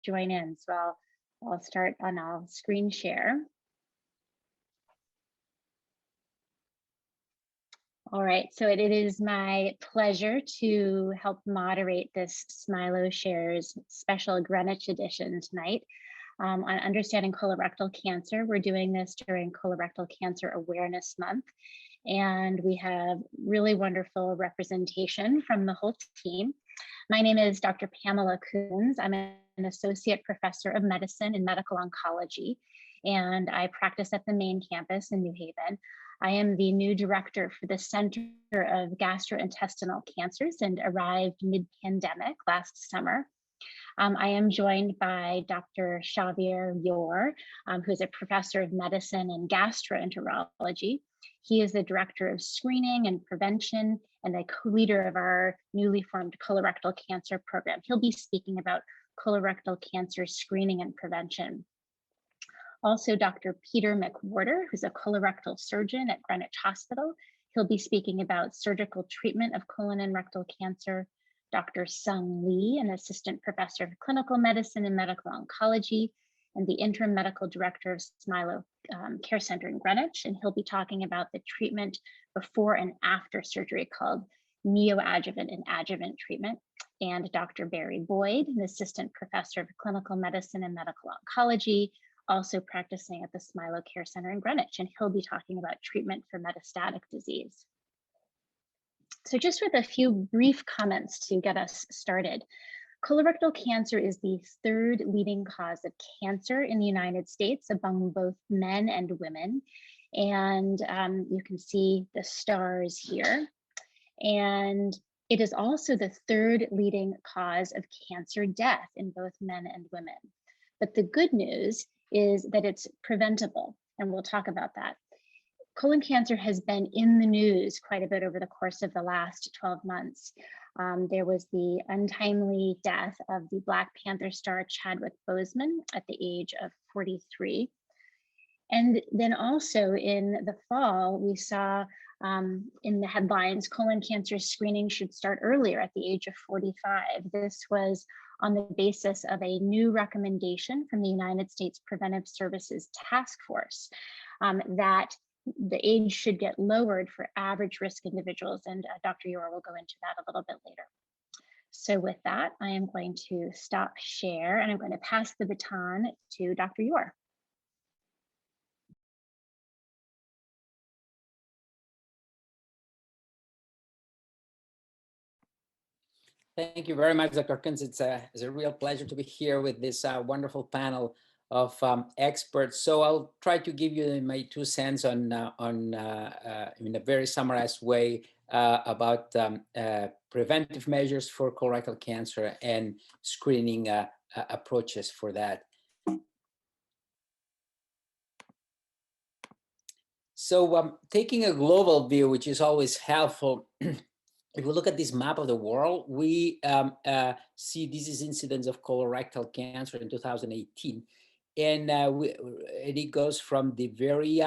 join in. So I'll start and I'll screen share. All right, so it is my pleasure to help moderate this Smilow Shares special Greenwich edition tonight on understanding colorectal cancer. We're doing this during Colorectal Cancer Awareness Month, and we have really wonderful representation from the whole team. My name is Dr. Pamela Kunz. I'm an associate professor of medicine and medical oncology, and I practice at the main campus in New Haven. I am the new director for the Center of Gastrointestinal Cancers and arrived mid-pandemic last summer. I am joined by Dr. Xavier Llor, who is a professor of medicine and gastroenterology. He is the director of screening and prevention and the co-leader of our newly formed colorectal cancer program. He'll be speaking about colorectal cancer screening and prevention. Also, Dr. Peter McWhorter, who's a colorectal surgeon at Greenwich Hospital. He'll be speaking about surgical treatment of colon and rectal cancer. Dr. Sung Lee, an assistant professor of clinical medicine and medical oncology, and the interim medical director of Smilow Care Center in Greenwich. And he'll be talking about the treatment before and after surgery called neoadjuvant and adjuvant treatment. And Dr. Barry Boyd, an assistant professor of clinical medicine and medical oncology, also practicing at the Smilow Care Center in Greenwich, and he'll be talking about treatment for metastatic disease. So just with a few brief comments to get us started. Colorectal cancer is the third leading cause of cancer in the United States among both men and women. And you can see the stars here. And it is also the third leading cause of cancer death in both men and women. But the good news is that it's preventable, and we'll talk about that. Colon cancer has been in the news quite a bit over the course of the last 12 months. There was the untimely death of the Black Panther star Chadwick Boseman at the age of 43. And then also in the fall, we saw in the headlines, colon cancer screening should start earlier at the age of 45. This was on the basis of a new recommendation from the United States Preventive Services Task Force that the age should get lowered for average risk individuals. And Dr. Llor will go into that a little bit later. So with that, I am going to stop share and I'm going to pass the baton to Dr. Llor. Thank you very much, Dr. Kunz. It's a real pleasure to be here with this wonderful panel of experts. So I'll try to give you my 2 cents in a very summarized way about preventive measures for colorectal cancer and screening approaches for that. So taking a global view, which is always helpful, if we look at this map of the world, we see this is incidence of colorectal cancer in 2018. And it goes from the very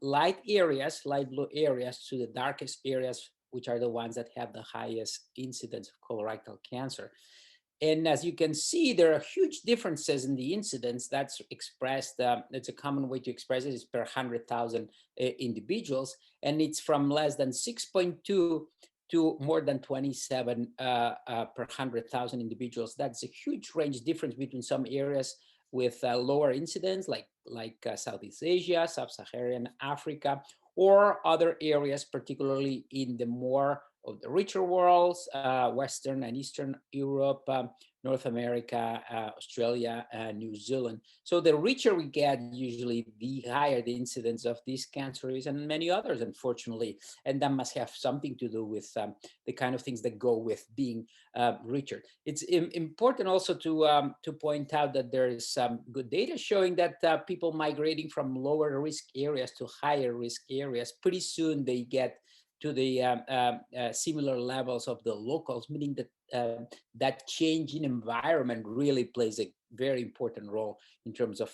light areas, light blue areas, to the darkest areas, which are the ones that have the highest incidence of colorectal cancer. And as you can see, there are huge differences in the incidence that's expressed. It's a common way to express it is per 100,000 individuals. And it's from less than 6.2 to more than 27 per 100,000 individuals. That's a huge range difference between some areas with lower incidence, like Southeast Asia, Sub-Saharan Africa, or other areas, particularly in the more of the richer worlds, Western and Eastern Europe, North America, Australia, and New Zealand. So the richer we get, usually the higher the incidence of these cancers and many others, unfortunately. And that must have something to do with the kind of things that go with being richer. It's important also to point out that there is some good data showing that people migrating from lower risk areas to higher risk areas, pretty soon they get to the similar levels of the locals, meaning that that change in environment really plays a very important role in terms of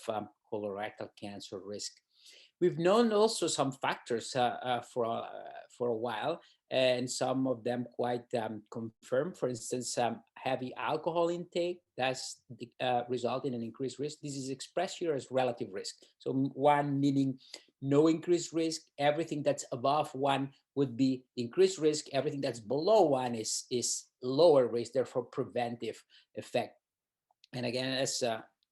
colorectal cancer risk. We've known also some factors for a while, and some of them quite confirmed. For instance, heavy alcohol intake, that's result in an increased risk. This is expressed here as relative risk. So one meaning no increased risk. Everything that's above one would be increased risk. Everything that's below one is lower risk, therefore preventive effect. And again,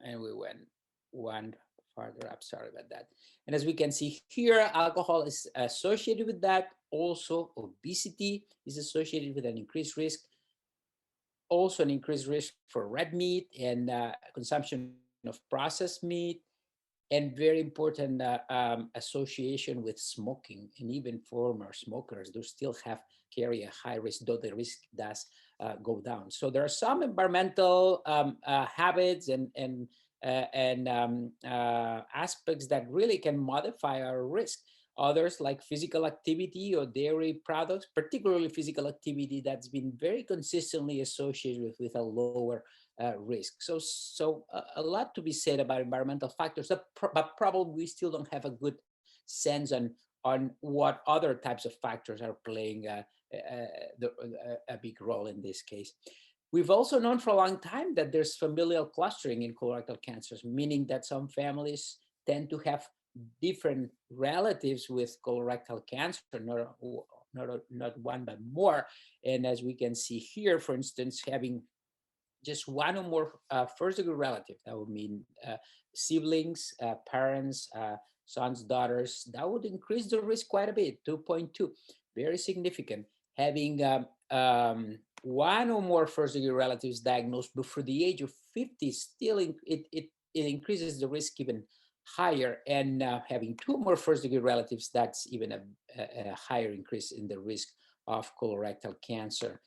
and we went one farther up, sorry about that. And as we can see here, alcohol is associated with that. Also, obesity is associated with an increased risk. Also an increased risk for red meat and consumption of processed meat, and very important association with smoking. And even former smokers do still carry a high risk, though the risk does go down. So there are some environmental habits and aspects that really can modify our risk. Others, like physical activity or dairy products, particularly physical activity, that's been very consistently associated with a lower risk. So a lot to be said about environmental factors, but probably we still don't have a good sense on what other types of factors are playing a big role in this case. We've also known for a long time that there's familial clustering in colorectal cancers, meaning that some families tend to have different relatives with colorectal cancer, not one but more. And as we can see here, for instance, having just one or more first-degree relative, that would mean siblings, parents, sons, daughters, that would increase the risk quite a bit, 2.2, very significant. Having one or more first-degree relatives diagnosed before the age of 50, still it increases the risk even higher. And having two more first-degree relatives, that's even a higher increase in the risk of colorectal cancer.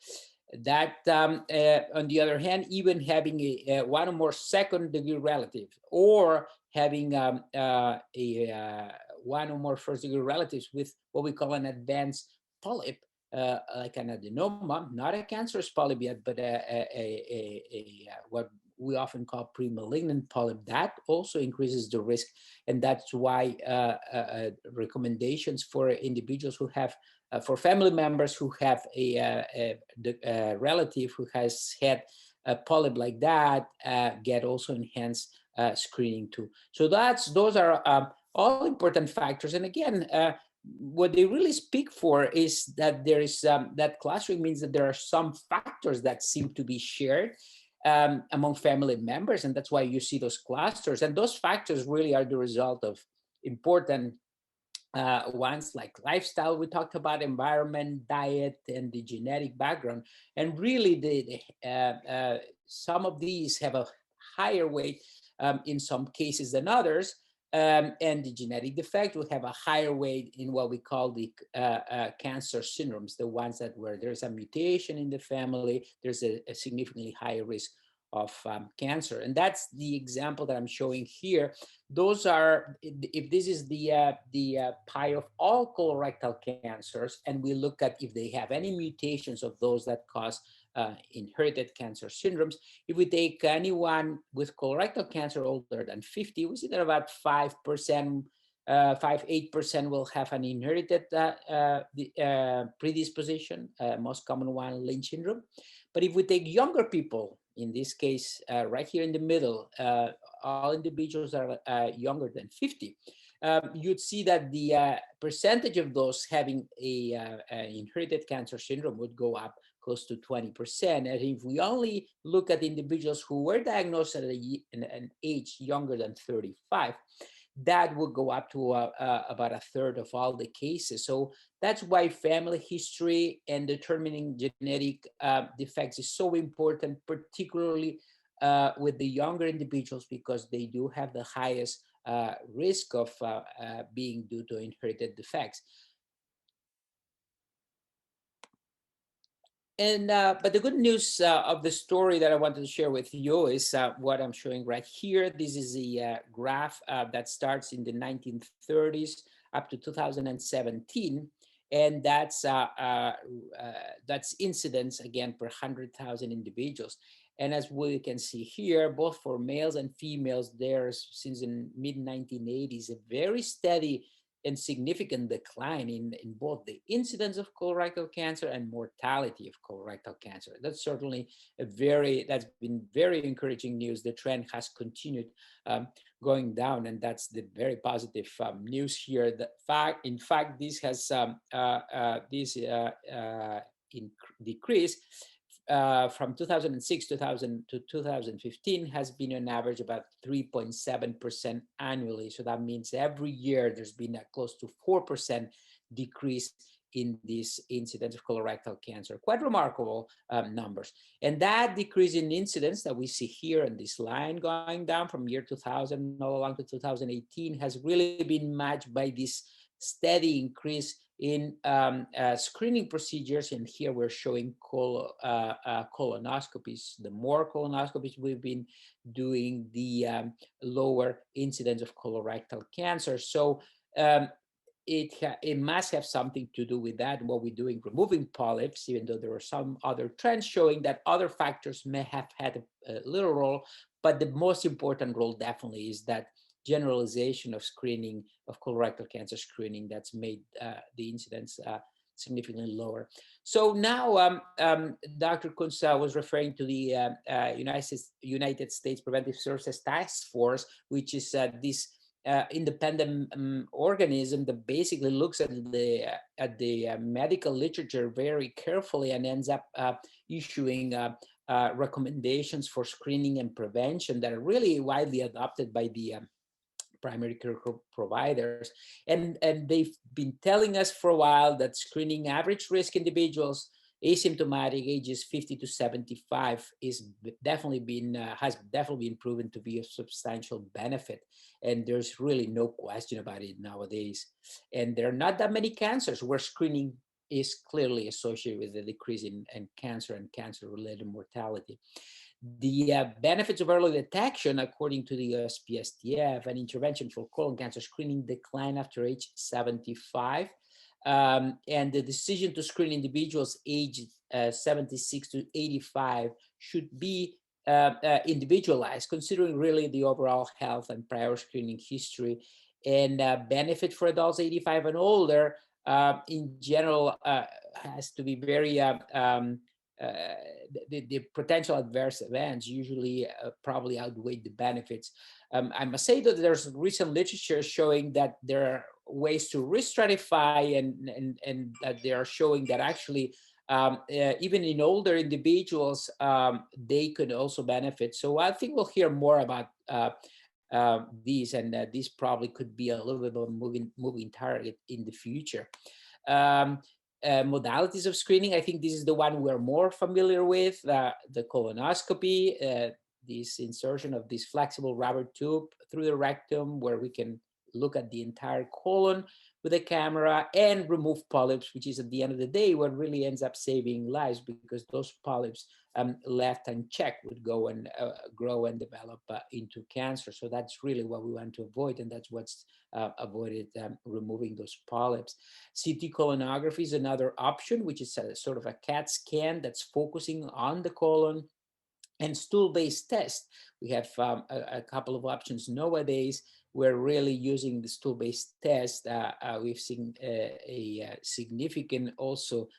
That, on the other hand, even having a one or more second-degree relative, or having one or more first-degree relatives with what we call an advanced polyp, like an adenoma, not a cancerous polyp yet, but what we often call pre-malignant polyp, that also increases the risk. And that's why recommendations for individuals who have for family members who have a relative who has had a polyp like that, get also enhanced screening too. So those are all important factors. And again, what they really speak for is that there is that clustering means that there are some factors that seem to be shared among family members, and that's why you see those clusters. And those factors really are the result of important ones like lifestyle, we talked about, environment, diet, and the genetic background. And really, some of these have a higher weight in some cases than others. And the genetic defect will have a higher weight in what we call the cancer syndromes, the ones that where there's a mutation in the family, there's a significantly higher risk of cancer. And that's the example that I'm showing here. Those are, if this is the pie of all colorectal cancers, and we look at if they have any mutations of those that cause inherited cancer syndromes. If we take anyone with colorectal cancer older than 50, we see that about 5%, 8% will have an inherited predisposition, most common one, Lynch syndrome. But if we take younger people, in this case, right here in the middle, all individuals are younger than 50, you'd see that the percentage of those having a inherited cancer syndrome would go up close to 20%. And if we only look at individuals who were diagnosed at an age younger than 35, that would go up to about a third of all the cases. So that's why family history and determining genetic defects is so important, particularly with the younger individuals, because they do have the highest risk of being due to inherited defects. And but the good news of the story that I wanted to share with you is what I'm showing right here. This is a graph that starts in the 1930s up to 2017, and that's incidence again per 100,000 individuals. And as we can see here, both for males and females, there's since the mid 1980s a very steady and significant decline in both the incidence of colorectal cancer and mortality of colorectal cancer. That's certainly that's been very encouraging news. The trend has continued going down, and that's the very positive news here. In fact, this has decreased from 2006 to 2015 has been on average about 3.7% annually. So that means every year there's been a close to 4% decrease in this incidence of colorectal cancer. Quite remarkable numbers. And that decrease in incidence that we see here in this line going down from year 2000 all along to 2018 has really been matched by this steady increase in screening procedures. And here we're showing colonoscopies. The more colonoscopies we've been doing, the lower incidence of colorectal cancer. So it must have something to do with that, what we're doing, removing polyps, even though there are some other trends showing that other factors may have had a little role. But the most important role definitely is that generalization of screening, of colorectal cancer screening, that's made the incidence significantly lower. So now Dr. Kunz was referring to the United States Preventive Services Task Force, which is this independent organism that basically looks at the medical literature very carefully and ends up issuing recommendations for screening and prevention that are really widely adopted by the primary care providers. And they've been telling us for a while that screening average risk individuals asymptomatic ages 50 to 75 has definitely been proven to be a substantial benefit. And there's really no question about it nowadays. And there are not that many cancers where screening is clearly associated with the decrease in cancer and cancer-related mortality. The benefits of early detection, according to the USPSTF, and intervention for colon cancer screening decline after age 75. And the decision to screen individuals aged 76 to 85 should be individualized, considering really the overall health and prior screening history. And benefit for adults 85 and older, in general, has to be very the potential adverse events usually probably outweigh the benefits. I must say that there's recent literature showing that there are ways to re-stratify and that they are showing that actually even in older individuals, they could also benefit. So I think we'll hear more about these, and these probably could be a little bit of a moving target in the future. Modalities of screening, I think this is the one we're more familiar with, the colonoscopy, this insertion of this flexible rubber tube through the rectum, where we can look at the entire colon with a camera and remove polyps, which is at the end of the day what really ends up saving lives, because those polyps left unchecked would go and grow and develop into cancer. So that's really what we want to avoid, and that's what's avoided, removing those polyps. CT colonography is another option, which is a sort of a CAT scan that's focusing on the colon. And stool-based test, we have a couple of options nowadays. We're really using the stool-based test. We've seen a significant also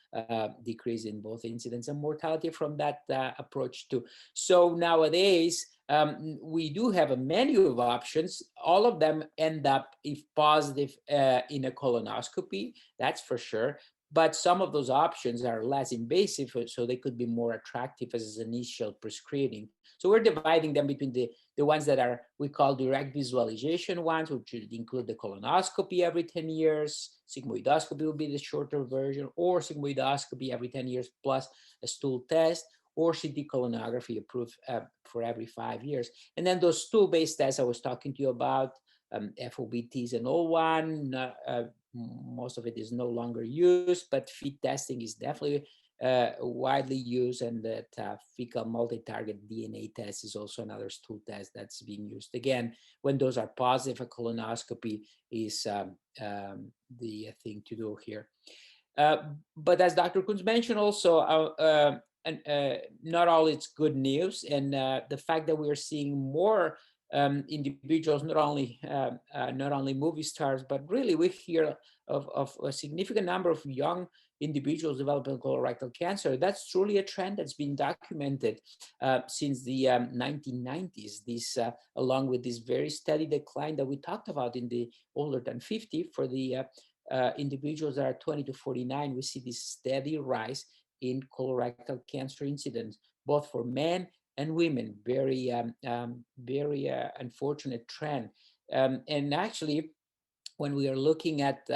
decrease in both incidence and mortality from that approach too. So nowadays, we do have a menu of options. All of them end up, if positive, in a colonoscopy, that's for sure. But some of those options are less invasive, so they could be more attractive as an initial pre-screening. So we're dividing them between the ones that are, we call direct visualization ones, which would include the colonoscopy every 10 years, sigmoidoscopy will be the shorter version, or sigmoidoscopy every 10 years plus a stool test, or CT colonography approved for every 5 years. And then those stool-based tests I was talking to you about, FOBT is an old one. Most of it is no longer used, but FIT testing is definitely widely used, and that fecal multi-target DNA test is also another stool test that's being used. Again, when those are positive, a colonoscopy is the thing to do here. But as Dr. Kunz mentioned also, not all it's good news, and the fact that we are seeing more individuals, not only movie stars, but really we hear of a significant number of young individuals developing colorectal cancer. That's truly a trend that's been documented since the 1990s. This, along with this very steady decline that we talked about in the older than 50, for the individuals that are 20 to 49, we see this steady rise in colorectal cancer incidence, both for men and women. Very, very unfortunate trend. And actually, when we are looking at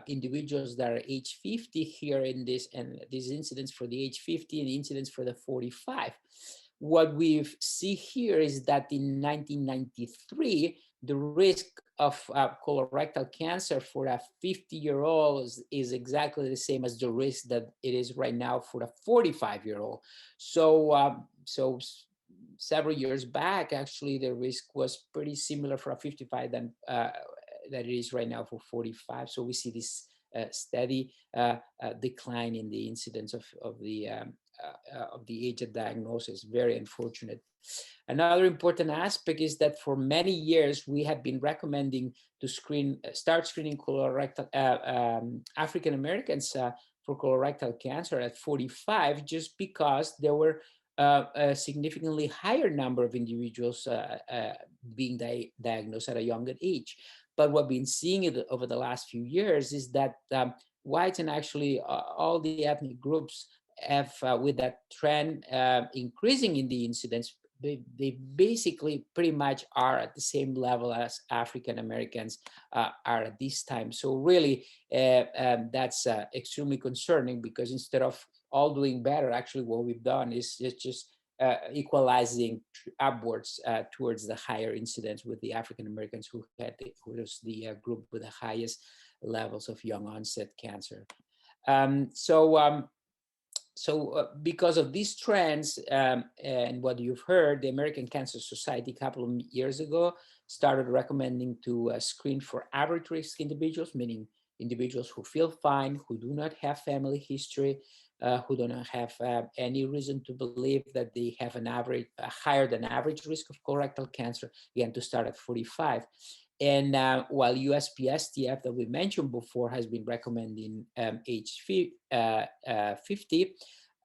individuals that are age 50 here in this, and these incidents for the age 50 and incidents for the 45, what we see here is that in 1993, the risk of colorectal cancer for a 50-year-old is exactly the same as the risk that it is right now for a 45-year-old. So, several years back, actually, the risk was pretty similar for a 55 than that it is right now for 45. So we see this steady decline in the incidence of the age of diagnosis. Very unfortunate. Another important aspect is that for many years we have been recommending to start screening colorectal African Americans for colorectal cancer at 45, just because there were a significantly higher number of individuals being diagnosed at a younger age. But what we've been seeing over the last few years is that whites and actually all the ethnic groups have, with that trend increasing in the incidence, they basically pretty much are at the same level as African Americans are at this time. So really, that's extremely concerning, because instead of all doing better, actually what we've done is just equalizing upwards towards the higher incidence with the African Americans who was the group with the highest levels of young onset cancer. So because of these trends and what you've heard, the American Cancer Society a couple of years ago started recommending to screen for average risk individuals, meaning individuals who feel fine, who do not have family history, who do not have any reason to believe that they have a higher than average risk of colorectal cancer, again, to start at 45. And while USPSTF that we mentioned before has been recommending age 50,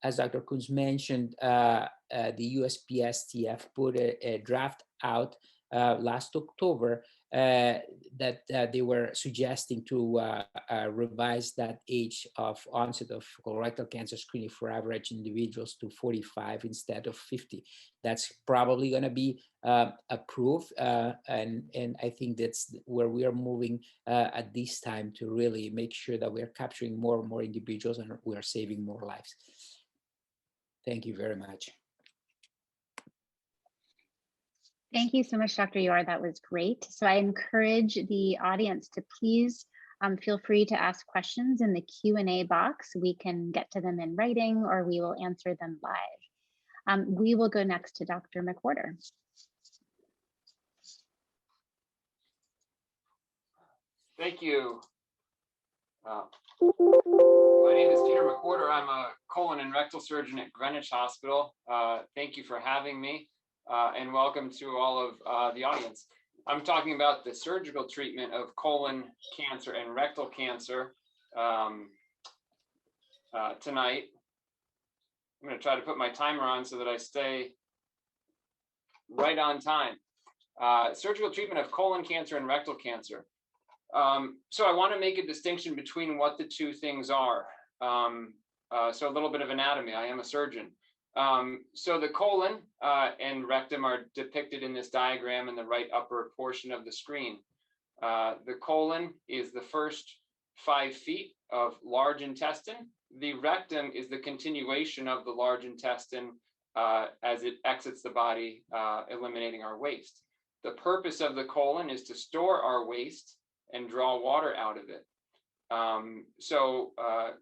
as Dr. Kunz mentioned, the USPSTF put a draft out last October that they were suggesting to revise that age of onset of colorectal cancer screening for average individuals to 45 instead of 50. That's probably going to be approved, and I think that's where we are moving at this time, to really make sure that we are capturing more and more individuals and we are saving more lives. Thank you very much. Thank you so much, Dr. Llor. That was great. So I encourage the audience to please feel free to ask questions in the Q&A box. We can get to them in writing, or we will answer them live. We will go next to Dr. McWhorter. Thank you. My name is Peter McWhorter. I'm a colon and rectal surgeon at Greenwich Hospital. Thank you for having me, and welcome to all of the audience. I'm talking about the surgical treatment of colon cancer and rectal cancer tonight. I'm going to try to put my timer on so that I stay right on time. Surgical treatment of colon cancer and rectal cancer. So I want to make a distinction between what the two things are. So a little bit of anatomy. I am a surgeon. So the colon and rectum are depicted in this diagram in the right upper portion of the screen. The colon is the first 5 feet of large intestine. The rectum is the continuation of the large intestine as it exits the body, eliminating our waste. The purpose of the colon is to store our waste and draw water out of it.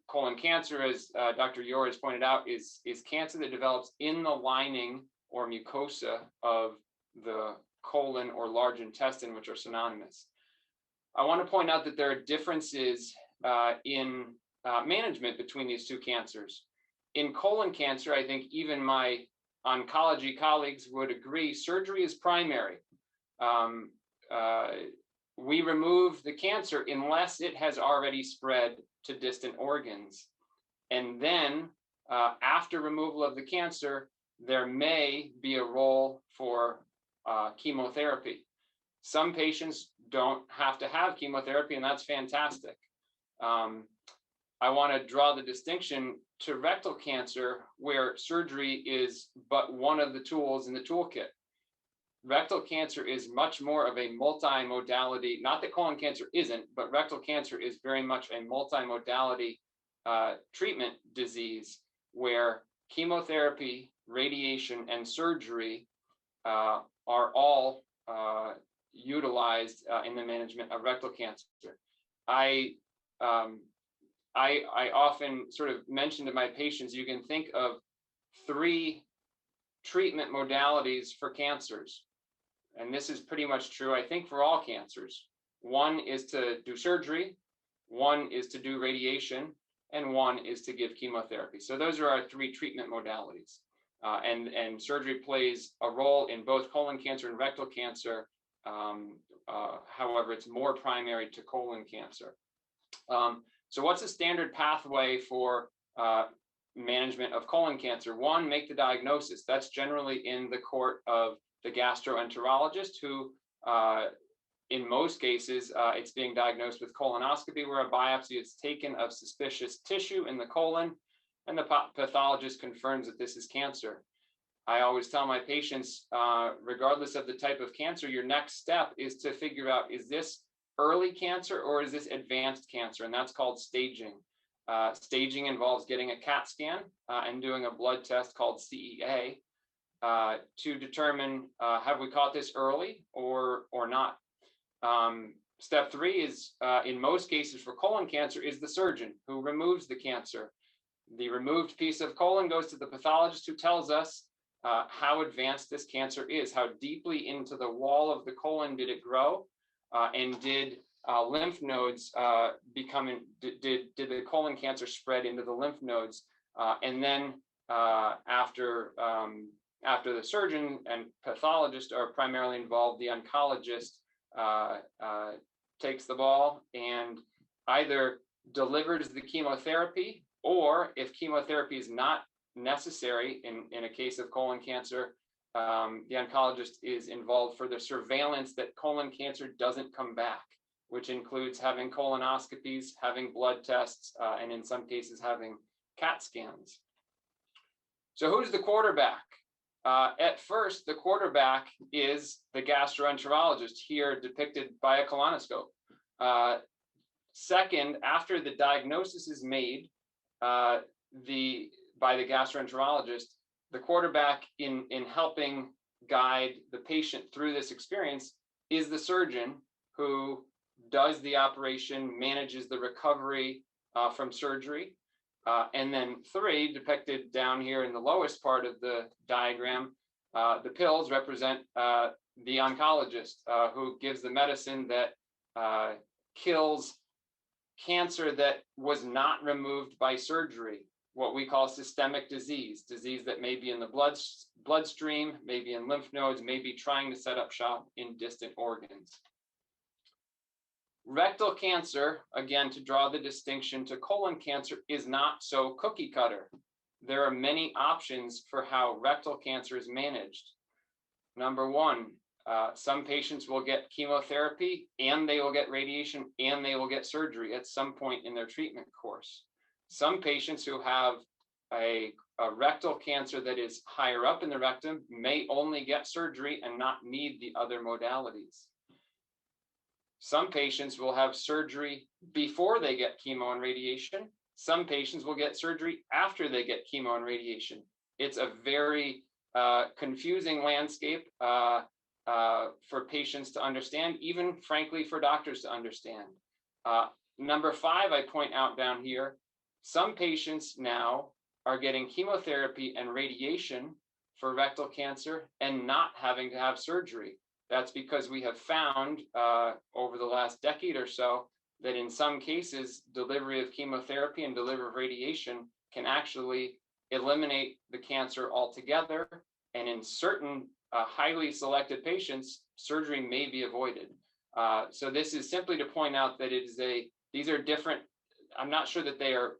Colon cancer, as Dr. Llor has pointed out, is cancer that develops in the lining or mucosa of the colon or large intestine, which are synonymous. I want to point out that there are differences in management between these two cancers. In colon cancer, I think even my oncology colleagues would agree, surgery is primary. We remove the cancer unless it has already spread to distant organs. And then after removal of the cancer, there may be a role for chemotherapy. Some patients don't have to have chemotherapy, and that's fantastic. I want to draw the distinction to rectal cancer, where surgery is but one of the tools in the toolkit. Rectal cancer is much more of a multimodality, not that colon cancer isn't, but rectal cancer is very much a multimodality treatment disease where chemotherapy, radiation, and surgery are all utilized in the management of rectal cancer. I often sort of mention to my patients, you can think of 3 treatment modalities for cancers. And this is pretty much true, I think, for all cancers. One is to do surgery, one is to do radiation, and one is to give chemotherapy. So those are our 3 treatment modalities. And surgery plays a role in both colon cancer and rectal cancer. However, it's more primary to colon cancer. So what's the standard pathway for management of colon cancer? 1, make the diagnosis. That's generally in the court of the gastroenterologist, who in most cases, it's being diagnosed with colonoscopy, where a biopsy is taken of suspicious tissue in the colon, and the pathologist confirms that this is cancer. I always tell my patients, regardless of the type of cancer, your next step is to figure out, is this early cancer or is this advanced cancer? And that's called staging. Staging involves getting a CAT scan and doing a blood test called CEA to determine, have we caught this early or not? Step 3 is, in most cases for colon cancer, is the surgeon who removes the cancer. The removed piece of colon goes to the pathologist, who tells us how advanced this cancer is, how deeply into the wall of the colon did it grow, and did lymph nodes did the colon cancer spread into the lymph nodes, and then after the surgeon and pathologist are primarily involved, the oncologist takes the ball and either delivers the chemotherapy, or if chemotherapy is not necessary in a case of colon cancer, the oncologist is involved for the surveillance that colon cancer doesn't come back, which includes having colonoscopies, having blood tests, and in some cases having CAT scans. So who's the quarterback? At first, the quarterback is the gastroenterologist, here depicted by a colonoscope. Second, after the diagnosis is made by the gastroenterologist, the quarterback in helping guide the patient through this experience is the surgeon, who does the operation, manages the recovery from surgery. And then 3, depicted down here in the lowest part of the diagram, the pills represent the oncologist, who gives the medicine that kills cancer that was not removed by surgery, what we call systemic disease that may be in the bloodstream, maybe in lymph nodes, maybe trying to set up shop in distant organs. Rectal cancer, again, to draw the distinction to colon cancer, is not so cookie cutter. There are many options for how rectal cancer is managed. Number 1, some patients will get chemotherapy and they will get radiation and they will get surgery at some point in their treatment course. Some patients who have a rectal cancer that is higher up in the rectum may only get surgery and not need the other modalities. Some patients will have surgery before they get chemo and radiation. Some patients will get surgery after they get chemo and radiation. It's a very confusing landscape for patients to understand, even frankly for doctors to understand. Number 5, I point out down here, some patients now are getting chemotherapy and radiation for rectal cancer and not having to have surgery. That's because we have found over the last decade or so that in some cases, delivery of chemotherapy and delivery of radiation can actually eliminate the cancer altogether. And in certain highly selected patients, surgery may be avoided. So this is simply to point out that these are different. I'm not sure that they are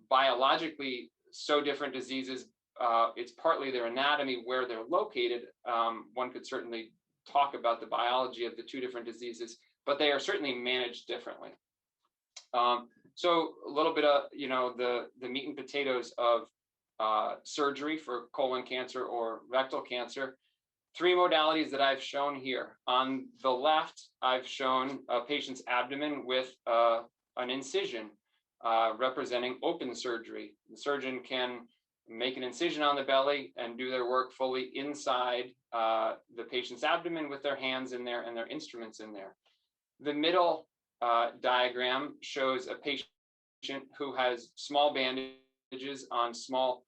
biologically so different diseases. It's partly their anatomy, where they're located. One could certainly talk about the biology of the two different diseases, but they are certainly managed differently. So a little bit of, the meat and potatoes of surgery for colon cancer or rectal cancer. 3 modalities that I've shown here. On the left, I've shown a patient's abdomen with an incision representing open surgery. The surgeon can make an incision on the belly and do their work fully inside the patient's abdomen with their hands in there and their instruments in there. The middle diagram shows a patient who has small bandages on small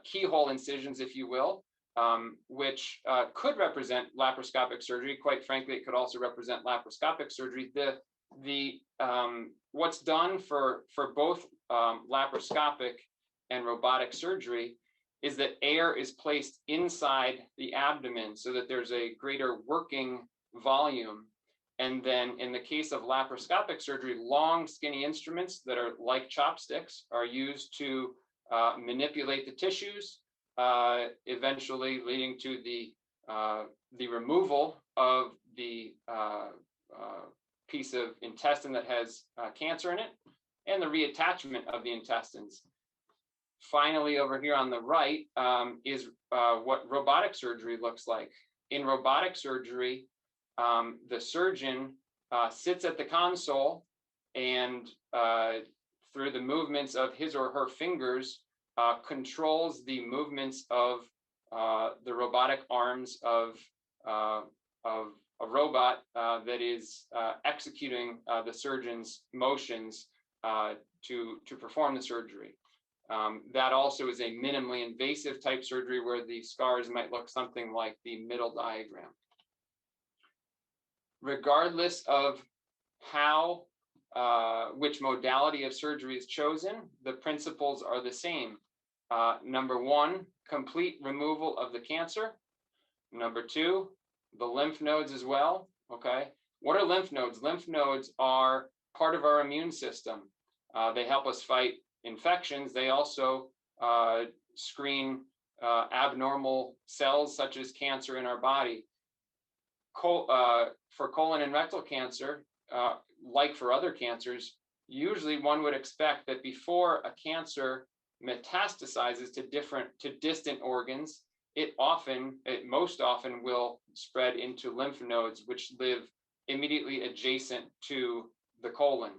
keyhole incisions, if you will, which could represent laparoscopic surgery. Quite frankly, it could also represent laparoscopic surgery. What's done for both laparoscopic and robotic surgery is that air is placed inside the abdomen so that there's a greater working volume. And then in the case of laparoscopic surgery, long skinny instruments that are like chopsticks are used to manipulate the tissues, eventually leading to the removal of the piece of intestine that has cancer in it, and the reattachment of the intestines. Finally, over here on the right is what robotic surgery looks like. In robotic surgery, the surgeon sits at the console and through the movements of his or her fingers, controls the movements of the robotic arms of a robot that is executing the surgeon's motions to perform the surgery. That also is a minimally invasive type surgery where the scars might look something like the middle diagram. Regardless of which modality of surgery is chosen, the principles are the same. Number 1, complete removal of the cancer. Number 2, the lymph nodes as well. Okay, what are lymph nodes? Lymph nodes are part of our immune system. They help us fight infections. They also screen abnormal cells such as cancer in our body. For colon and rectal cancer, like for other cancers, usually one would expect that before a cancer metastasizes to distant organs, it most often will spread into lymph nodes, which live immediately adjacent to the colon.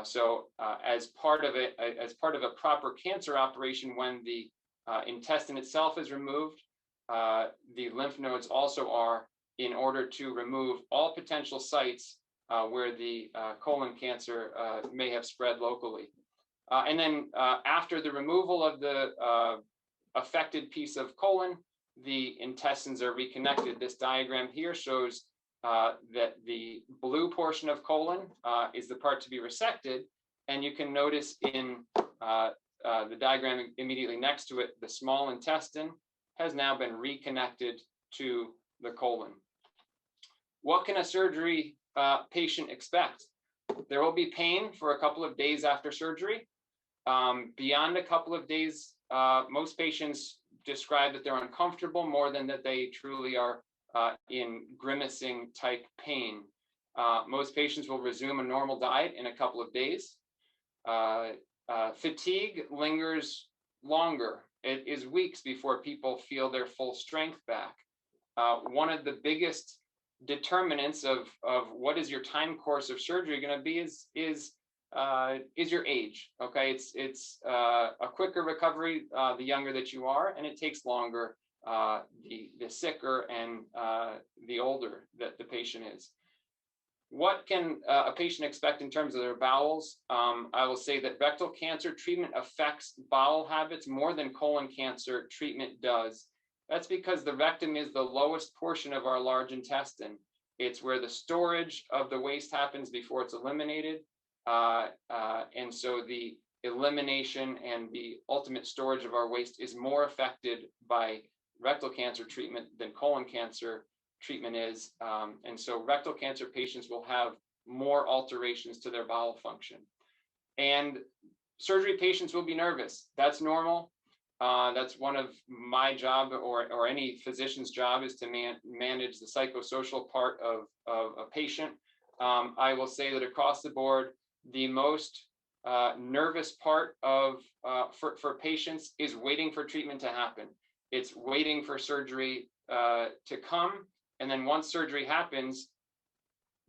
So as part of a proper cancer operation, when the intestine itself is removed, the lymph nodes also are, in order to remove all potential sites where the colon cancer may have spread locally. And then after the removal of the affected piece of colon, the intestines are reconnected. This diagram here shows that the blue portion of colon is the part to be resected. And you can notice in the diagram immediately next to it, the small intestine has now been reconnected to the colon. What can a surgery patient expect? There will be pain for a couple of days after surgery. Beyond a couple of days, most patients describe that they're uncomfortable more than that they truly are in grimacing type pain. Most patients will resume a normal diet in a couple of days. Fatigue lingers longer. It is weeks before people feel their full strength back. One of the biggest determinants of what is your time course of surgery going to be is your age. Okay, it's a quicker recovery the younger that you are, and it takes longer the sicker and the older that the patient is. What can a patient expect in terms of their bowels? I will say that rectal cancer treatment affects bowel habits more than colon cancer treatment does. That's because the rectum is the lowest portion of our large intestine. It's where the storage of the waste happens before it's eliminated. And so the elimination and the ultimate storage of our waste is more affected by rectal cancer treatment than colon cancer treatment is. And so rectal cancer patients will have more alterations to their bowel function. And surgery patients will be nervous. That's normal. That's one of my job or any physician's job, is to manage the psychosocial part of a patient. I will say that across the board, the most nervous part of for patients is waiting for treatment to happen. It's waiting for surgery to come, and then once surgery happens,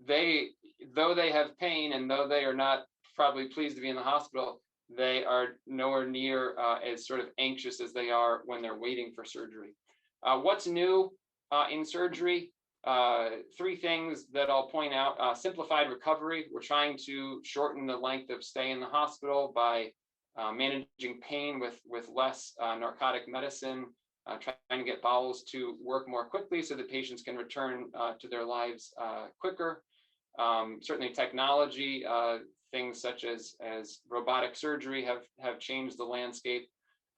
though they have pain and though they are not probably pleased to be in the hospital, they are nowhere near as sort of anxious as they are when they're waiting for surgery. What's new in surgery? Three things that I'll point out. Simplified recovery. We're trying to shorten the length of stay in the hospital by managing pain with less narcotic medicine, trying to get bowels to work more quickly so that patients can return to their lives quicker. Certainly technology, things such as robotic surgery have changed the landscape.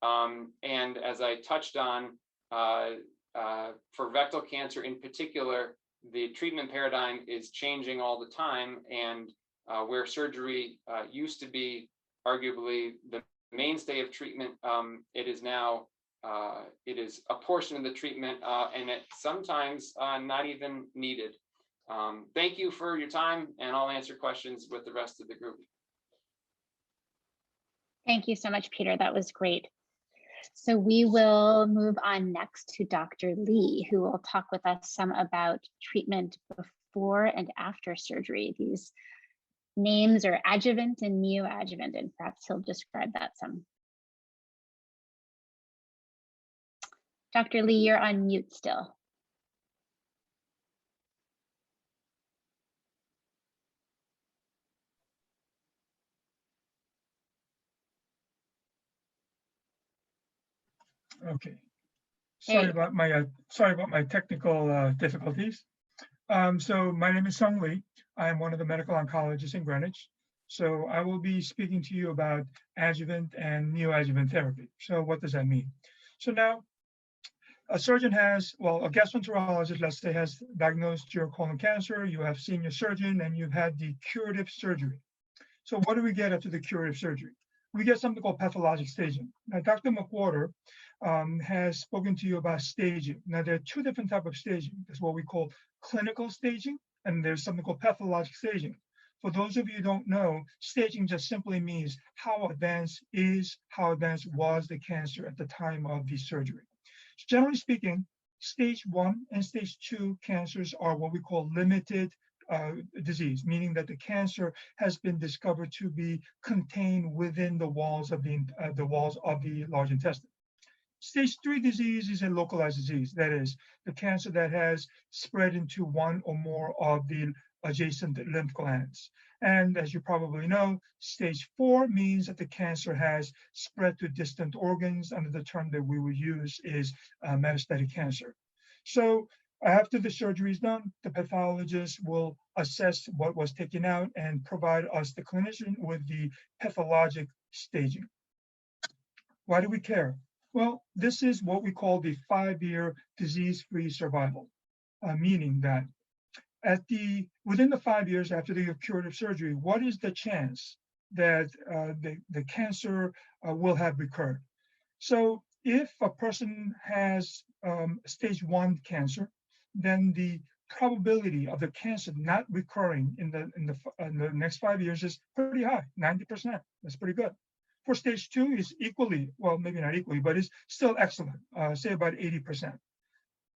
And as I touched on, for rectal cancer in particular, the treatment paradigm is changing all the time, and where surgery used to be arguably the mainstay of treatment, it is now it is a portion of the treatment, and it sometimes not even needed. Thank you for your time, and I'll answer questions with the rest of the group. Thank you so much, Peter. That was great. So we will move on next to Dr. Lee, who will talk with us some about treatment before and after surgery. These names are adjuvant and neoadjuvant, and perhaps he'll describe that some. Dr. Lee, you're on mute still. Okay. Sorry about my technical difficulties. So my name is Sung Lee. I'm one of the medical oncologists in Greenwich. So I will be speaking to you about adjuvant and neoadjuvant therapy. So what does that mean? So now a surgeon has, well, a gastroenterologist, let's say, has diagnosed your colon cancer. You have seen your surgeon and you've had the curative surgery. So what do we get after the curative surgery? We get something called pathologic staging. Now, Dr. McWhorter has spoken to you about staging. Now, there are two different types of staging. There's what we call clinical staging, and there's something called pathologic staging. For those of you who don't know, staging just simply means how advanced was the cancer at the time of the surgery. So generally speaking, stage 1 and stage 2 cancers are what we call limited disease, meaning that the cancer has been discovered to be contained within the walls of the large intestine. Stage 3 disease is a localized disease. That is, the cancer that has spread into one or more of the adjacent lymph glands. And as you probably know, stage 4 means that the cancer has spread to distant organs, and the term that we would use is metastatic cancer. So after the surgery is done, the pathologist will assess what was taken out and provide us, the clinician, with the pathologic staging. Why do we care? Well, this is what we call the 5-year disease-free survival, meaning that within the 5 years after the curative surgery, what is the chance that the cancer will have recurred? So if a person has stage 1 cancer, then the probability of the cancer not recurring in the next 5 years is pretty high, 90%. That's pretty good. For stage 2 is equally, well, maybe not equally, but it's still excellent, say about 80%.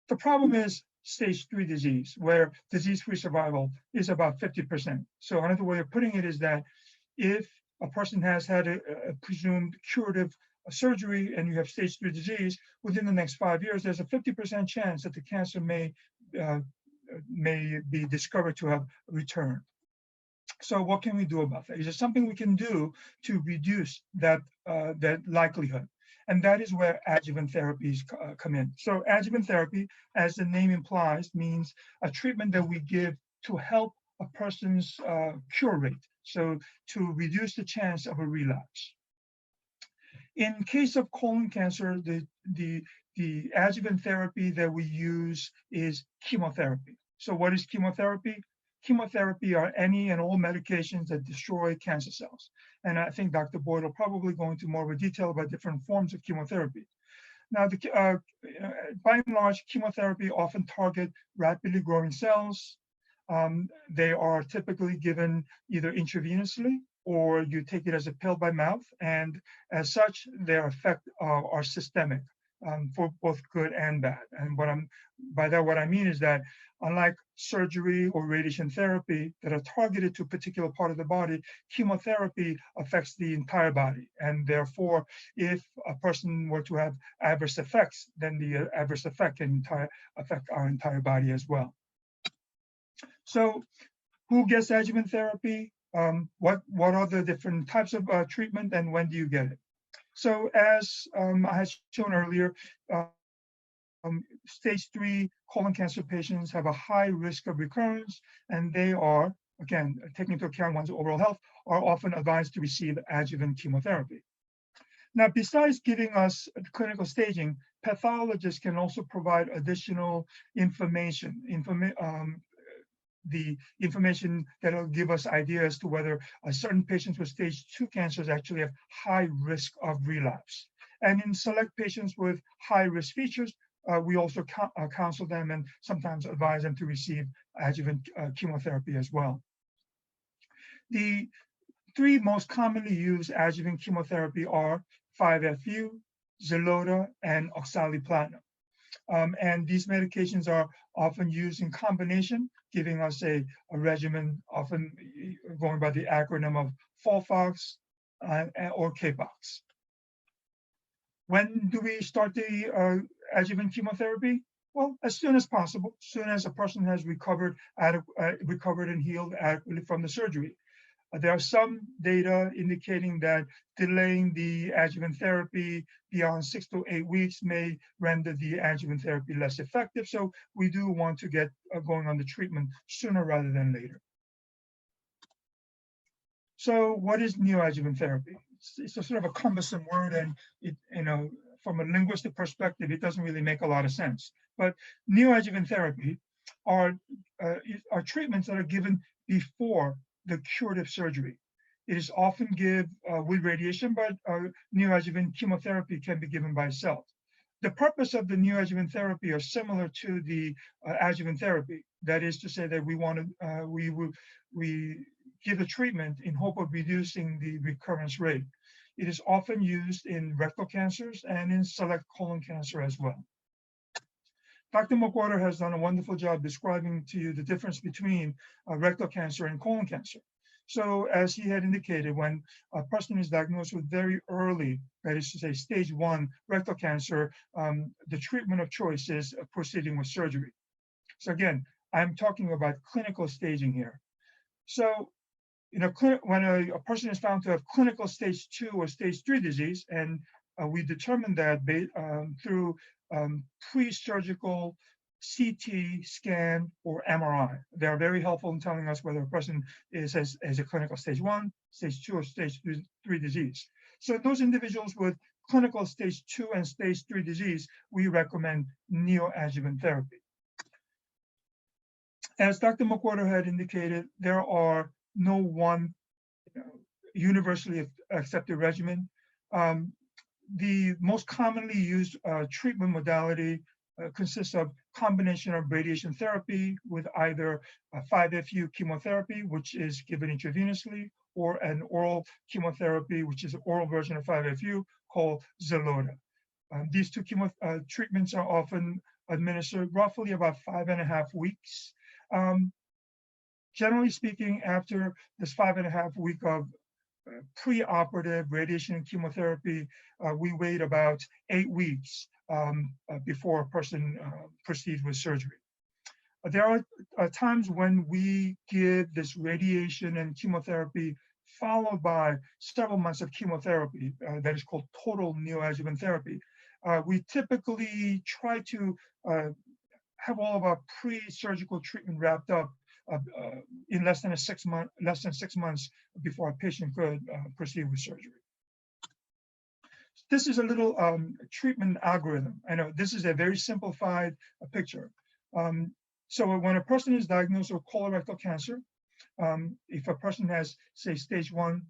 The problem is stage 3 disease, where disease-free survival is about 50%. So another way of putting it is that if a person has had a presumed curative surgery and you have stage 3 disease, within the next 5 years, there's a 50% chance that the cancer may be discovered to have returned. So what can we do about that? Is there something we can do to reduce that likelihood? And that is where adjuvant therapies come in. So adjuvant therapy, as the name implies, means a treatment that we give to help a person's cure rate, so to reduce the chance of a relapse. In case of colon cancer, the adjuvant therapy that we use is chemotherapy. So what is chemotherapy? Chemotherapy are any and all medications that destroy cancer cells. And I think Dr. Boyd will probably go into more of a detail about different forms of chemotherapy. Now, by and large, chemotherapy often target rapidly growing cells. They are typically given either intravenously or you take it as a pill by mouth. And as such, their effect are systemic for both good and bad. And what I mean is that unlike surgery or radiation therapy that are targeted to a particular part of the body, chemotherapy affects the entire body. And therefore, if a person were to have adverse effects, then the adverse effect can affect our entire body as well. So who gets adjuvant therapy? What are the different types of treatment and when do you get it? So as I had shown earlier, stage 3 colon cancer patients have a high risk of recurrence, and they are, again, taking into account one's overall health, are often advised to receive adjuvant chemotherapy. Now, besides giving us clinical staging, pathologists can also provide additional information, the information that will give us ideas as to whether certain patients with stage 2 cancers actually have high risk of relapse. And in select patients with high risk features, we also counsel them and sometimes advise them to receive adjuvant chemotherapy as well. The 3 most commonly used adjuvant chemotherapy are 5-FU, Xeloda, and oxaliplatin. And these medications are often used in combination, giving us a regimen, often going by the acronym of FOLFOX or KPOX. When do we start the adjuvant chemotherapy? Well, as soon as possible, as soon as a person has recovered and healed adequately from the surgery. There are some data indicating that delaying the adjuvant therapy beyond 6 to 8 weeks may render the adjuvant therapy less effective. So we do want to get going on the treatment sooner rather than later. So what is neoadjuvant therapy? It's a sort of a cumbersome word, and it, from a linguistic perspective, it doesn't really make a lot of sense. But neoadjuvant therapy are treatments that are given before the curative surgery. It is often given with radiation, but neoadjuvant chemotherapy can be given by itself. The purpose of the neoadjuvant therapy are similar to the adjuvant therapy. That is to say that we give a treatment in hope of reducing the recurrence rate. It is often used in rectal cancers and in select colon cancer as well. Dr. McWhorter has done a wonderful job describing to you the difference between rectal cancer and colon cancer. So as he had indicated, when a person is diagnosed with very early, that is to say stage 1 rectal cancer, the treatment of choice is proceeding with surgery. So again, I'm talking about clinical staging here. So when a person is found to have clinical stage 2 or stage 3 disease, and we determine that through pre-surgical CT scan or MRI. They are very helpful in telling us whether a person has a clinical stage 1, stage 2, or stage 3 disease. So those individuals with clinical stage 2 and stage 3 disease, we recommend neoadjuvant therapy. As Dr. McWhorter had indicated, there are no one universally accepted regimen. The most commonly used treatment modality consists of combination of radiation therapy with either 5-FU chemotherapy, which is given intravenously, or an oral chemotherapy, which is an oral version of 5-FU called Xeloda. These 2 treatments are often administered roughly about 5.5 weeks. Generally speaking, after this 5.5 week of preoperative radiation and chemotherapy, we wait about 8 weeks before a person proceeds with surgery. There are times when we give this radiation and chemotherapy followed by several months of chemotherapy that is called total neoadjuvant therapy. We typically try to have all of our pre-surgical treatment wrapped up in less than 6 months before a patient could proceed with surgery. this is a little treatment algorithm. I know this is a very simplified picture. So when a person is diagnosed with colorectal cancer, if a person has, say, stage 1,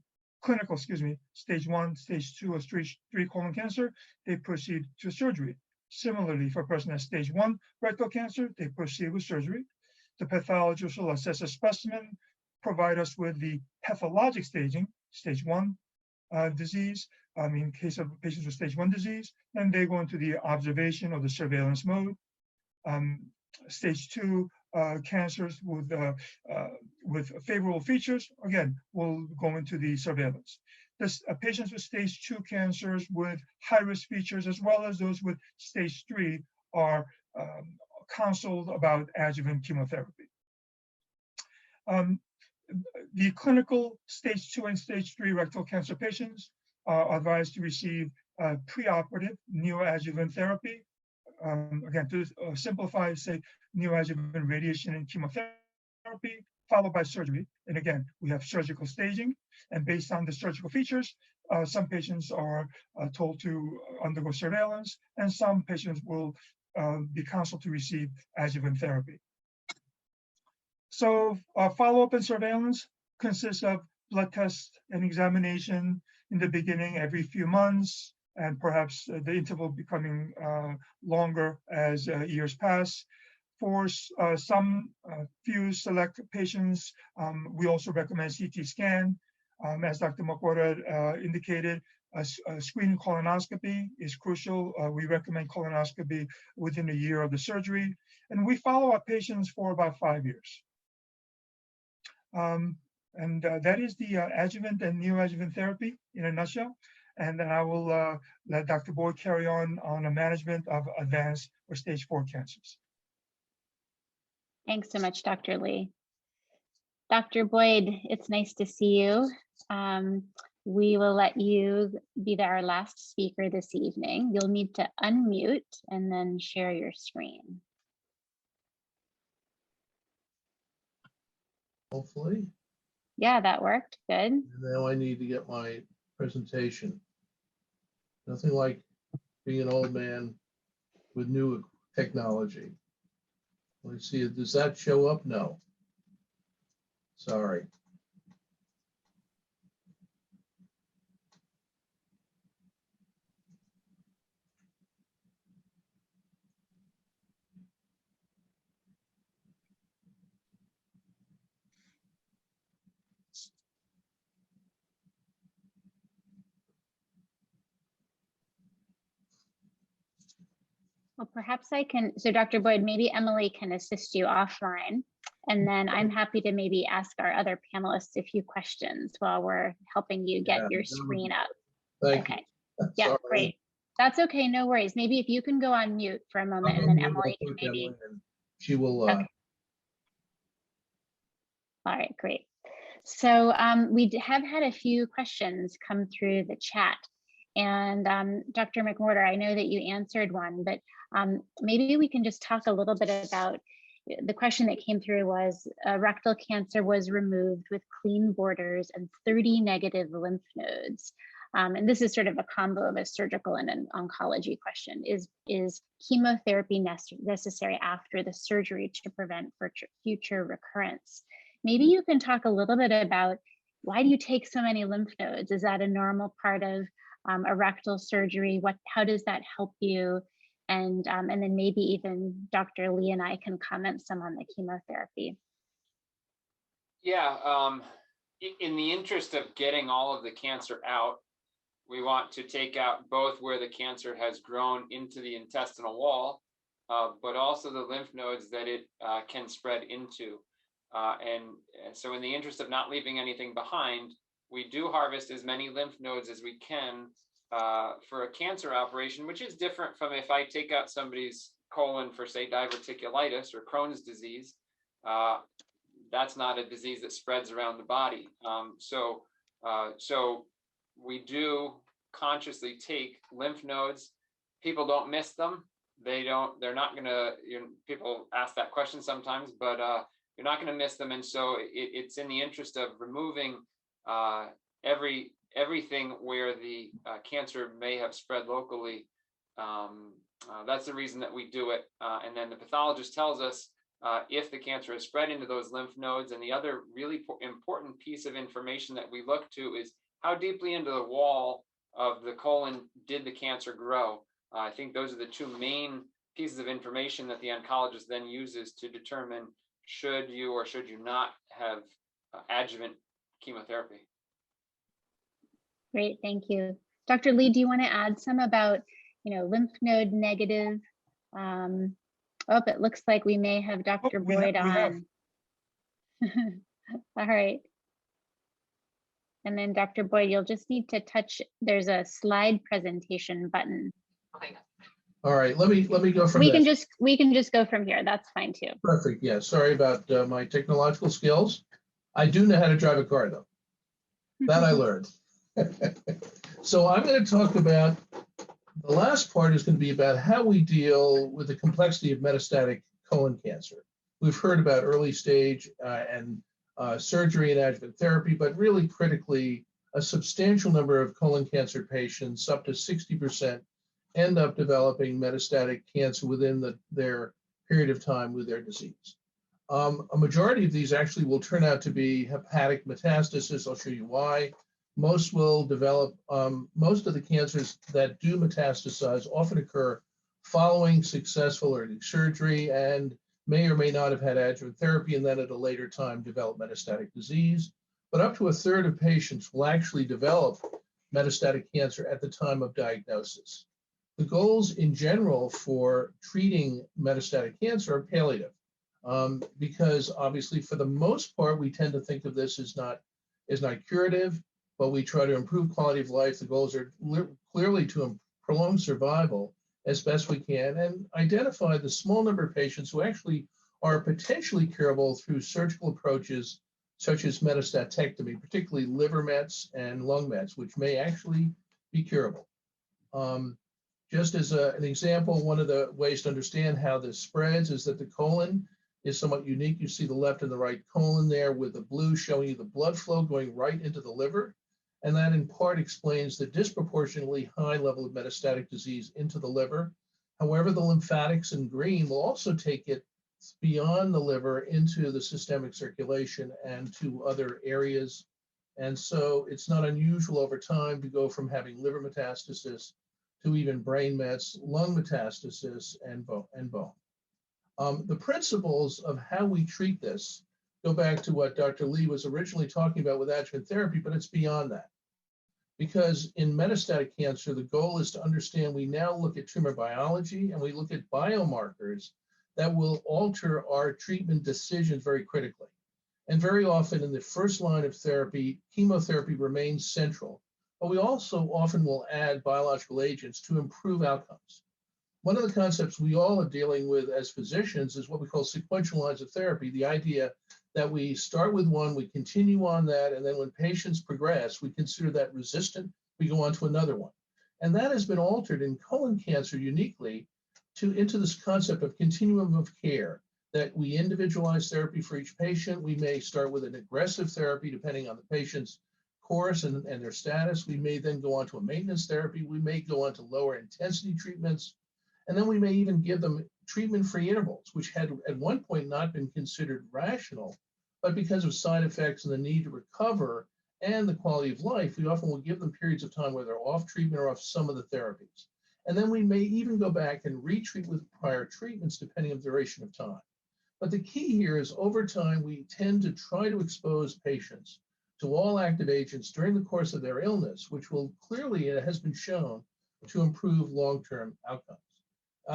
stage 1, stage 2, or stage 3 colon cancer, they proceed to surgery. Similarly, if a person has stage 1 rectal cancer, they proceed with surgery. The pathologist will assess a specimen, provide us with the pathologic staging, stage 1 disease, in case of patients with stage 1 disease, and they go into the observation or the surveillance mode. Stage 2 cancers with favorable features, again, will go into the surveillance. Patients with stage 2 cancers with high-risk features, as well as those with stage 3, are counseled about adjuvant chemotherapy. The clinical stage 2 and stage 3 rectal cancer patients are advised to receive preoperative neoadjuvant therapy. Again, to simplify, say, neoadjuvant radiation and chemotherapy, followed by surgery. And again, we have surgical staging, and based on the surgical features, some patients are told to undergo surveillance, and some patients will be counseled to receive adjuvant therapy. So follow-up and surveillance consists of blood test and examination in the beginning every few months, and perhaps the interval becoming longer as years pass. For some few select patients, we also recommend CT scan. As Dr. McWhorter indicated, a screening colonoscopy is crucial. We recommend colonoscopy within a year of the surgery, and we follow our patients for about 5 years. That is the adjuvant and neoadjuvant therapy in a nutshell. And then I will let Dr. Boyd carry on the management of advanced or stage 4 cancers. Thanks so much, Dr. Lee. Dr. Boyd, it's nice to see you. We will let you be our last speaker this evening. You'll need to unmute and then share your screen. Hopefully. Yeah, that worked. Good. And now I need to get my presentation. Nothing like being an old man with new technology. Let's see, does that show up? No. Sorry. Well, perhaps I can, so Dr. Boyd, maybe Emily can assist you offline, and then I'm happy to maybe ask our other panelists a few questions while we're helping you get your screen up. Thank Okay. you. Yeah, Sorry. great. That's okay, no worries. Maybe if you can go on mute for a moment, and then Emily can maybe. She will. Okay. All right, great. So we have had a few questions come through the chat. And Dr. McWhorter, I know that you answered one, but maybe we can just talk a little bit about the question that came through was rectal cancer was removed with clean borders and 30 negative lymph nodes. And this is sort of a combo of a surgical and an oncology question. Is chemotherapy necessary after the surgery to prevent future recurrence? Maybe you can talk a little bit about why do you take so many lymph nodes? Is that a normal part of a rectal surgery? How does that help you? And then maybe even Dr. Lee and I can comment some on the chemotherapy. Yeah, in the interest of getting all of the cancer out, we want to take out both where the cancer has grown into the intestinal wall, but also the lymph nodes that it can spread into. And so in the interest of not leaving anything behind, we do harvest as many lymph nodes as we can for a cancer operation, which is different from if I take out somebody's colon for, say, diverticulitis or Crohn's disease. That's not a disease that spreads around the body. So we do consciously take lymph nodes. People don't miss them. They're not gonna, people ask that question sometimes, but you're not gonna miss them. And so it's in the interest of removing every everything where the cancer may have spread locally. That's the reason that we do it. And then the pathologist tells us if the cancer has spread into those lymph nodes. And the other really important piece of information that we look to is how deeply into the wall of the colon did the cancer grow. I think those are the two main pieces of information that the oncologist then uses to determine should you or should you not have adjuvant chemotherapy. Great, thank you. Dr. Lee, do you want to add some about, lymph node negative? It looks like we may have Dr. Boyd on. All right. And then Dr. Boyd, you'll just need to touch, there's a slide presentation button. All right, let me go from we there. can just go from here. That's fine too. Perfect. Yeah, sorry about my technological skills. I do know how to drive a car though. That I learned. So I'm going to talk about, the last part is going to be about how we deal with the complexity of metastatic colon cancer. We've heard about early stage and surgery and adjuvant therapy, but really critically, a substantial number of colon cancer patients, up to 60%, end up developing metastatic cancer within their period of time with their disease. A majority of these actually will turn out to be hepatic metastasis. I'll show you why. Most will develop, most of the cancers that do metastasize often occur following successful early surgery and may or may not have had adjuvant therapy and then at a later time develop metastatic disease. But up to a third of patients will actually develop metastatic cancer at the time of diagnosis. The goals in general for treating metastatic cancer are palliative, because obviously for the most part, we tend to think of this as not curative, but we try to improve quality of life. The goals are clearly to prolong survival as best we can and identify the small number of patients who actually are potentially curable through surgical approaches such as metastatectomy, particularly liver mets and lung mets, which may actually be curable. Just as an example, one of the ways to understand how this spreads is that the colon is somewhat unique. You see the left and the right colon there with the blue showing you the blood flow going right into the liver. And that in part explains the disproportionately high level of metastatic disease into the liver. However, the lymphatics in green will also take it beyond the liver into the systemic circulation and to other areas. And so it's not unusual over time to go from having liver metastasis to even brain mets, lung metastasis, and bone. The principles of how we treat this go back to what Dr. Lee was originally talking about with adjuvant therapy, but it's beyond that. Because in metastatic cancer, the goal is to understand, we now look at tumor biology and we look at biomarkers that will alter our treatment decisions very critically. And very often in the first line of therapy, chemotherapy remains central, but we also often will add biological agents to improve outcomes. One of the concepts we all are dealing with as physicians is what we call sequential lines of therapy, the idea that we start with one, we continue on that, and then when patients progress, we consider that resistant, we go on to another one. And that has been altered in colon cancer uniquely into this concept of continuum of care, that we individualize therapy for each patient. We may start with an aggressive therapy depending on the patient's course and their status. We may then go on to a maintenance therapy. We may go on to lower intensity treatments. And then we may even give them treatment-free intervals, which had at one point not been considered rational, but because of side effects and the need to recover and the quality of life, we often will give them periods of time where they're off treatment or off some of the therapies. And then we may even go back and retreat with prior treatments depending on the duration of time. But the key here is over time, we tend to try to expose patients to all active agents during the course of their illness, which will clearly, it has been shown, to improve long-term outcomes.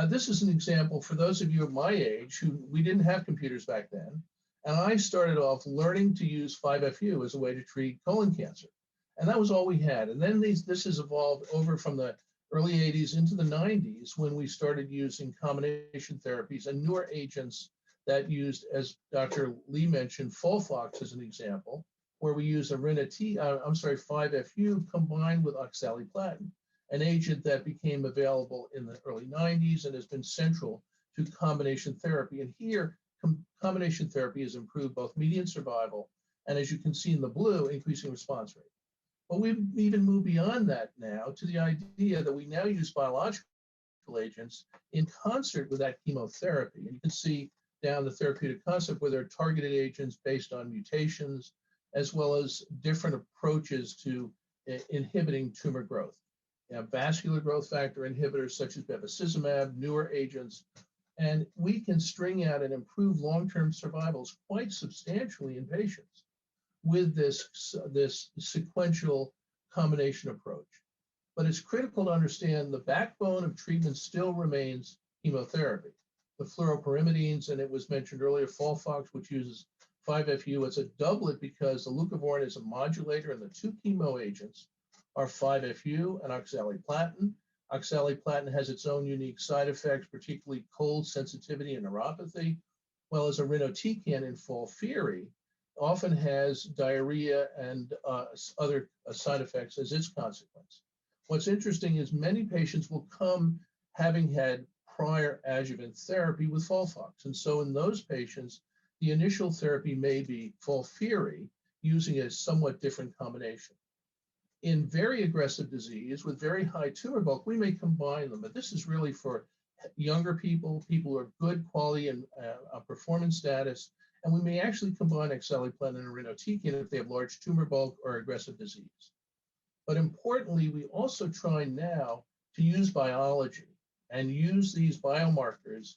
This is an example for those of you of my age who we didn't have computers back then. And I started off learning to use 5-FU as a way to treat colon cancer. And that was all we had. And then this has evolved over from the early 80s into the 90s when we started using combination therapies and newer agents that used, as Dr. Lee mentioned, Folfox as an example, where we use 5-FU combined with oxaliplatin, an agent that became available in the early 90s and has been central to combination therapy. And here, combination therapy has improved both median survival and, as you can see in the blue, increasing response rate. But we've even moved beyond that now to the idea that we now use biological agents in concert with that chemotherapy. And you can see down the therapeutic concept where there are targeted agents based on mutations, as well as different approaches to inhibiting tumor growth. You have vascular growth factor inhibitors such as bevacizumab, newer agents, and we can string out and improve long-term survivals quite substantially in patients with this sequential combination approach. But it's critical to understand the backbone of treatment still remains chemotherapy. The fluoropyrimidines, and it was mentioned earlier, FOLFOX, which uses 5-FU. It's a doublet because the leucovorin is a modulator, and the two chemo agents are 5-FU and oxaliplatin. Oxaliplatin has its own unique side effects, particularly cold sensitivity and neuropathy, while as irinotecan in FOLFIRI often has diarrhea and other side effects as its consequence. What's interesting is many patients will come having had prior adjuvant therapy with FOLFOX. And so in those patients, the initial therapy may be FOLFIRI using a somewhat different combination. In very aggressive disease with very high tumor bulk, we may combine them, but this is really for younger people, people who are good quality and performance status, and we may actually combine oxaliplatin and irinotecan if they have large tumor bulk or aggressive disease. But importantly, we also try now to use biology and use these biomarkers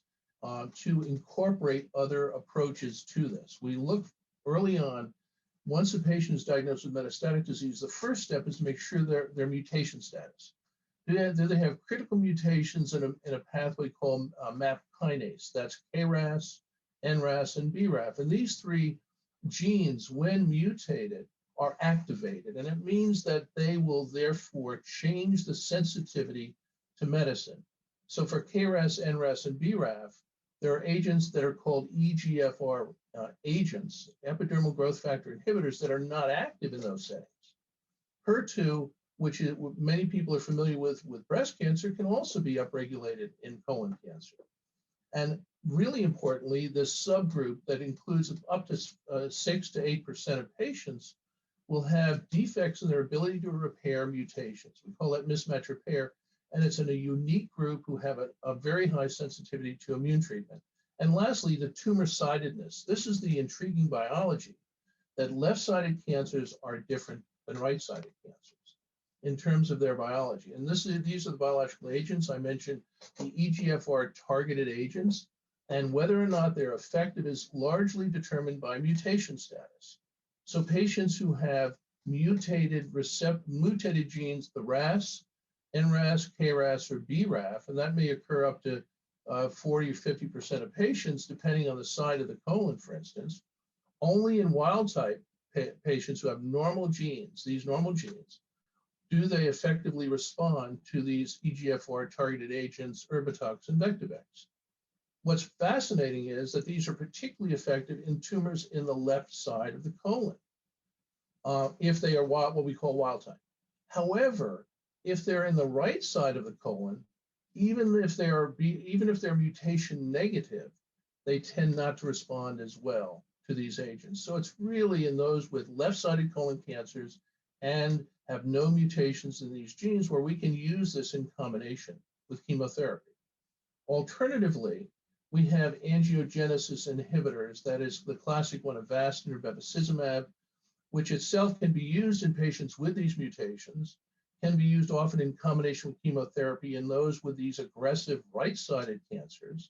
to incorporate other approaches to this. We look early on, once a patient is diagnosed with metastatic disease, the first step is to make sure their mutation status. Do they have critical mutations in a pathway called MAP kinase? That's KRAS, NRAS, and BRAF. And these three genes, when mutated, are activated. And it means that they will therefore change the sensitivity to medicine. So for KRAS, NRAS, and BRAF, there are agents that are called EGFR agents, epidermal growth factor inhibitors, that are not active in those settings. HER2, which many people are familiar with breast cancer, can also be upregulated in colon cancer. And really importantly, this subgroup that includes up to 6 to 8% of patients will have defects in their ability to repair mutations. We call that mismatch repair. And it's in a unique group who have a very high sensitivity to immune treatment. And lastly, the tumor-sidedness. This is the intriguing biology that left-sided cancers are different than right-sided cancers in terms of their biology. And these are the biological agents. I mentioned the EGFR targeted agents, and whether or not they're effective is largely determined by mutation status. So patients who have mutated genes, the RAS, NRAS, KRAS, or BRAF, and that may occur up to 40 or 50% of patients, depending on the side of the colon, for instance. Only in wild type patients who have normal genes, these normal genes, do they effectively respond to these EGFR targeted agents, Erbitux and Vectibix. What's fascinating is that these are particularly effective in tumors in the left side of the colon, if they are what we call wild type. However, if they're in the right side of the colon, even if they're mutation negative, they tend not to respond as well to these agents. So it's really in those with left-sided colon cancers and have no mutations in these genes where we can use this in combination with chemotherapy. Alternatively, we have angiogenesis inhibitors. That is the classic one, Avastin or bevacizumab, which itself can be used in patients with these mutations, can be used often in combination with chemotherapy in those with these aggressive right-sided cancers.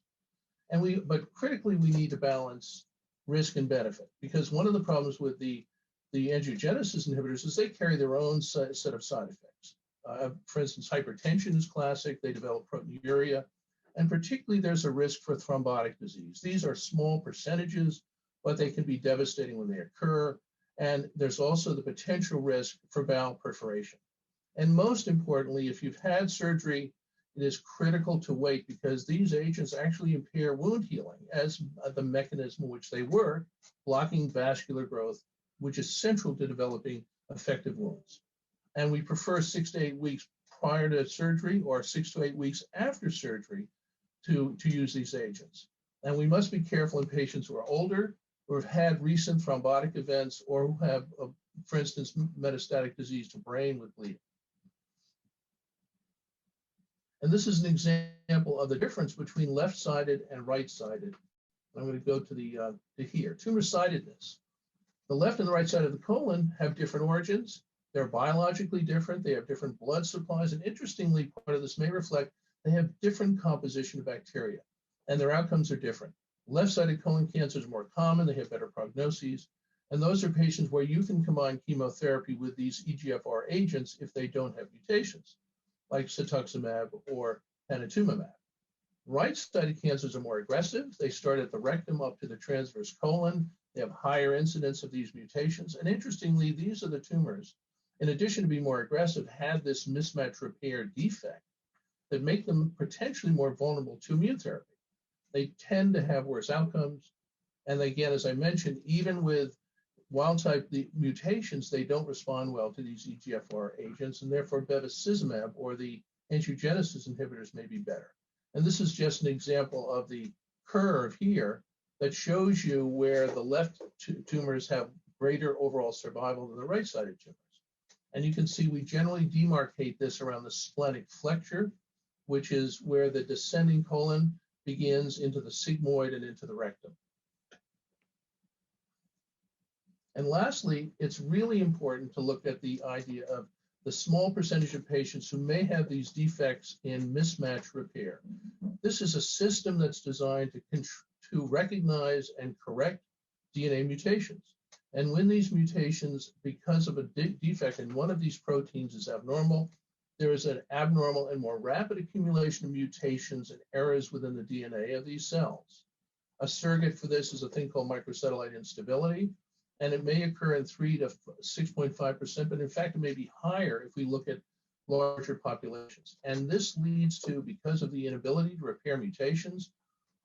But critically, we need to balance risk and benefit, because one of the problems with the angiogenesis inhibitors is they carry their own set of side effects. For instance, hypertension is classic. They develop proteinuria, and particularly there's a risk for thrombotic disease. These are small percentages, but they can be devastating when they occur. And there's also the potential risk for bowel perforation. And most importantly, if you've had surgery, it is critical to wait, because these agents actually impair wound healing as the mechanism in which they work, blocking vascular growth, which is central to developing effective wounds. And we prefer 6 to 8 weeks prior to surgery or 6 to 8 weeks after surgery to use these agents. And we must be careful in patients who are older, who have had recent thrombotic events, or who have for instance, metastatic disease to brain with bleeding. And this is an example of the difference between left-sided and right-sided. I'm going to go to here, tumor-sidedness. The left and the right side of the colon have different origins. They're biologically different. They have different blood supplies. And interestingly, part of this may reflect they have different composition of bacteria, and their outcomes are different. Left-sided colon cancer is more common. They have better prognoses. And those are patients where you can combine chemotherapy with these EGFR agents if they don't have mutations, like cetuximab or panitumumab. Right-sided cancers are more aggressive. They start at the rectum up to the transverse colon. They have higher incidence of these mutations. And interestingly, these are the tumors, in addition to being more aggressive, had this mismatch repair defect that make them potentially more vulnerable to immune therapy. They tend to have worse outcomes. And again, as I mentioned, even with wild-type mutations, they don't respond well to these EGFR agents, and therefore bevacizumab or the angiogenesis inhibitors may be better. And this is just an example of the curve here that shows you where the left tumors have greater overall survival than the right-sided tumors. And you can see we generally demarcate this around the splenic flexure, which is where the descending colon begins into the sigmoid and into the rectum. And lastly, it's really important to look at the idea of the small percentage of patients who may have these defects in mismatch repair. This is a system that's designed to recognize and correct DNA mutations. And when these mutations, because of a defect in one of these proteins is abnormal, there is an abnormal and more rapid accumulation of mutations and errors within the DNA of these cells. A surrogate for this is a thing called microsatellite instability, and it may occur in 3 to 6.5%, but in fact, it may be higher if we look at larger populations. And this leads to, because of the inability to repair mutations,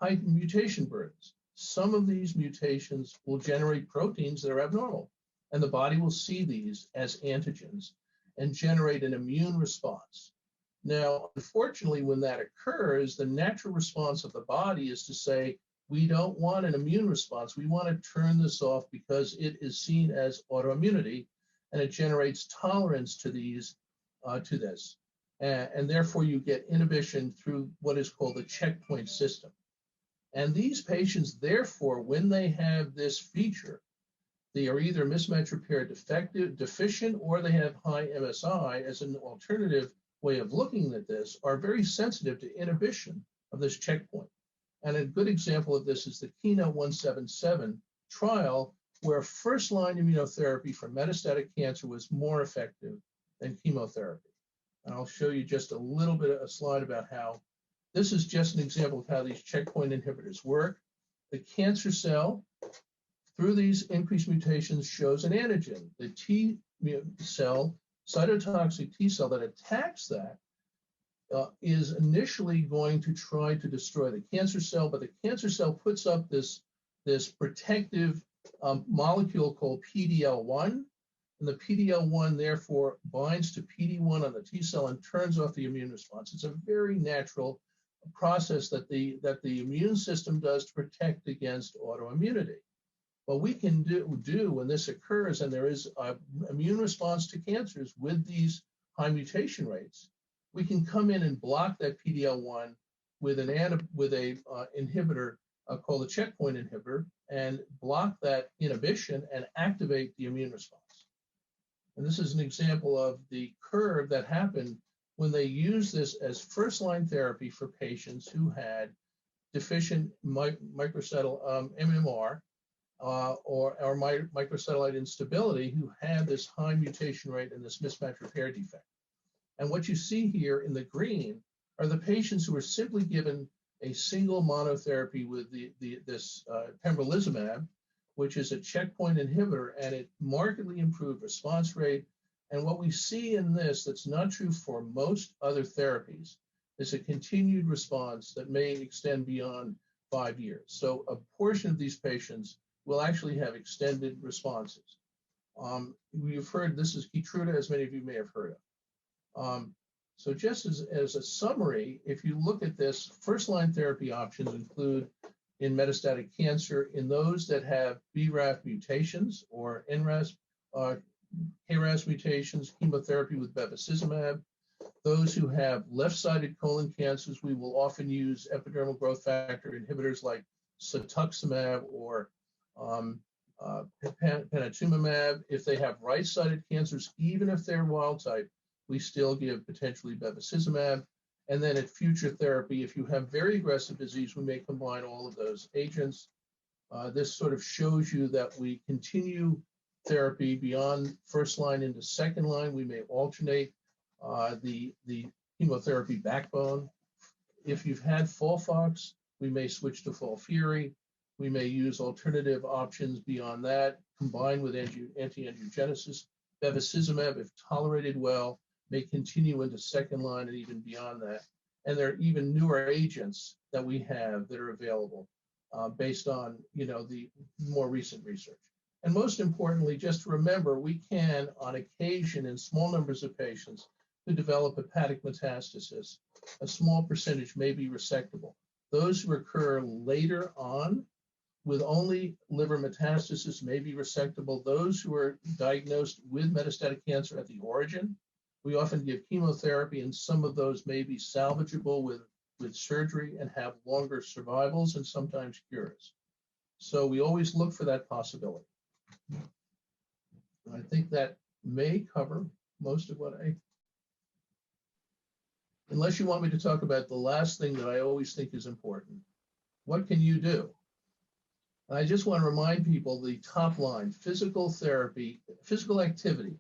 high mutation burdens. Some of these mutations will generate proteins that are abnormal, and the body will see these as antigens and generate an immune response. Now, unfortunately, when that occurs, the natural response of the body is to say, we don't want an immune response. We want to turn this off because it is seen as autoimmunity, and it generates tolerance to these, to this. And therefore, you get inhibition through what is called the checkpoint system. And these patients, therefore, when they have this feature, they are either mismatch repair deficient, or they have high MSI as an alternative way of looking at this, are very sensitive to inhibition of this checkpoint. And a good example of this is the Keynote 177 trial, where first-line immunotherapy for metastatic cancer was more effective than chemotherapy. And I'll show you just a little bit of a slide about how this is just an example of how these checkpoint inhibitors work. The cancer cell, through these increased mutations, shows an antigen. The T cell, cytotoxic T cell that attacks that, is initially going to try to destroy the cancer cell, but the cancer cell puts up this protective molecule called PD-L1, and the PD-L1 therefore binds to PD-1 on the T cell and turns off the immune response. It's a very natural process that the immune system does to protect against autoimmunity. What we can do when this occurs, and there is an immune response to cancers with these high mutation rates, we can come in and block that PD-L1 with an inhibitor called a checkpoint inhibitor, and block that inhibition and activate the immune response. And this is an example of the curve that happened when they used this as first-line therapy for patients who had deficient microsatellite MMR or microsatellite instability, who had this high mutation rate and this mismatch repair defect. And what you see here in the green are the patients who were simply given a single monotherapy with this pembrolizumab, which is a checkpoint inhibitor, and it markedly improved response rate. And what we see in this, that's not true for most other therapies, is a continued response that may extend beyond 5 years. So a portion of these patients will actually have extended responses. We've heard this is Keytruda, as many of you may have heard of. So just as a summary, if you look at this, first-line therapy options include in metastatic cancer, in those that have BRAF mutations or NRAS KRAS mutations, chemotherapy with bevacizumab. Those who have left-sided colon cancers, we will often use epidermal growth factor inhibitors like cetuximab or panitumumab. If they have right-sided cancers, even if they're wild type, we still give potentially bevacizumab. And then at future therapy, if you have very aggressive disease, we may combine all of those agents. This sort of shows you that we continue therapy beyond first line into second line. We may alternate the chemotherapy backbone. If you've had FOLFOX, we may switch to FOLFIRI. We may use alternative options beyond that, combined with anti-angiogenesis. Bevacizumab, if tolerated well, may continue into second line and even beyond that. And there are even newer agents that we have that are available based on, the more recent research. And most importantly, just remember, we can, on occasion, in small numbers of patients who develop hepatic metastasis, a small percentage may be resectable. Those who occur later on with only liver metastasis may be resectable. Those who are diagnosed with metastatic cancer at the origin, we often give chemotherapy, and some of those may be salvageable with surgery and have longer survivals and sometimes cures. So we always look for that possibility. I think that may cover most of what unless you want me to talk about the last thing that I always think is important. What can you do? I just want to remind people the top line: physical therapy, physical activity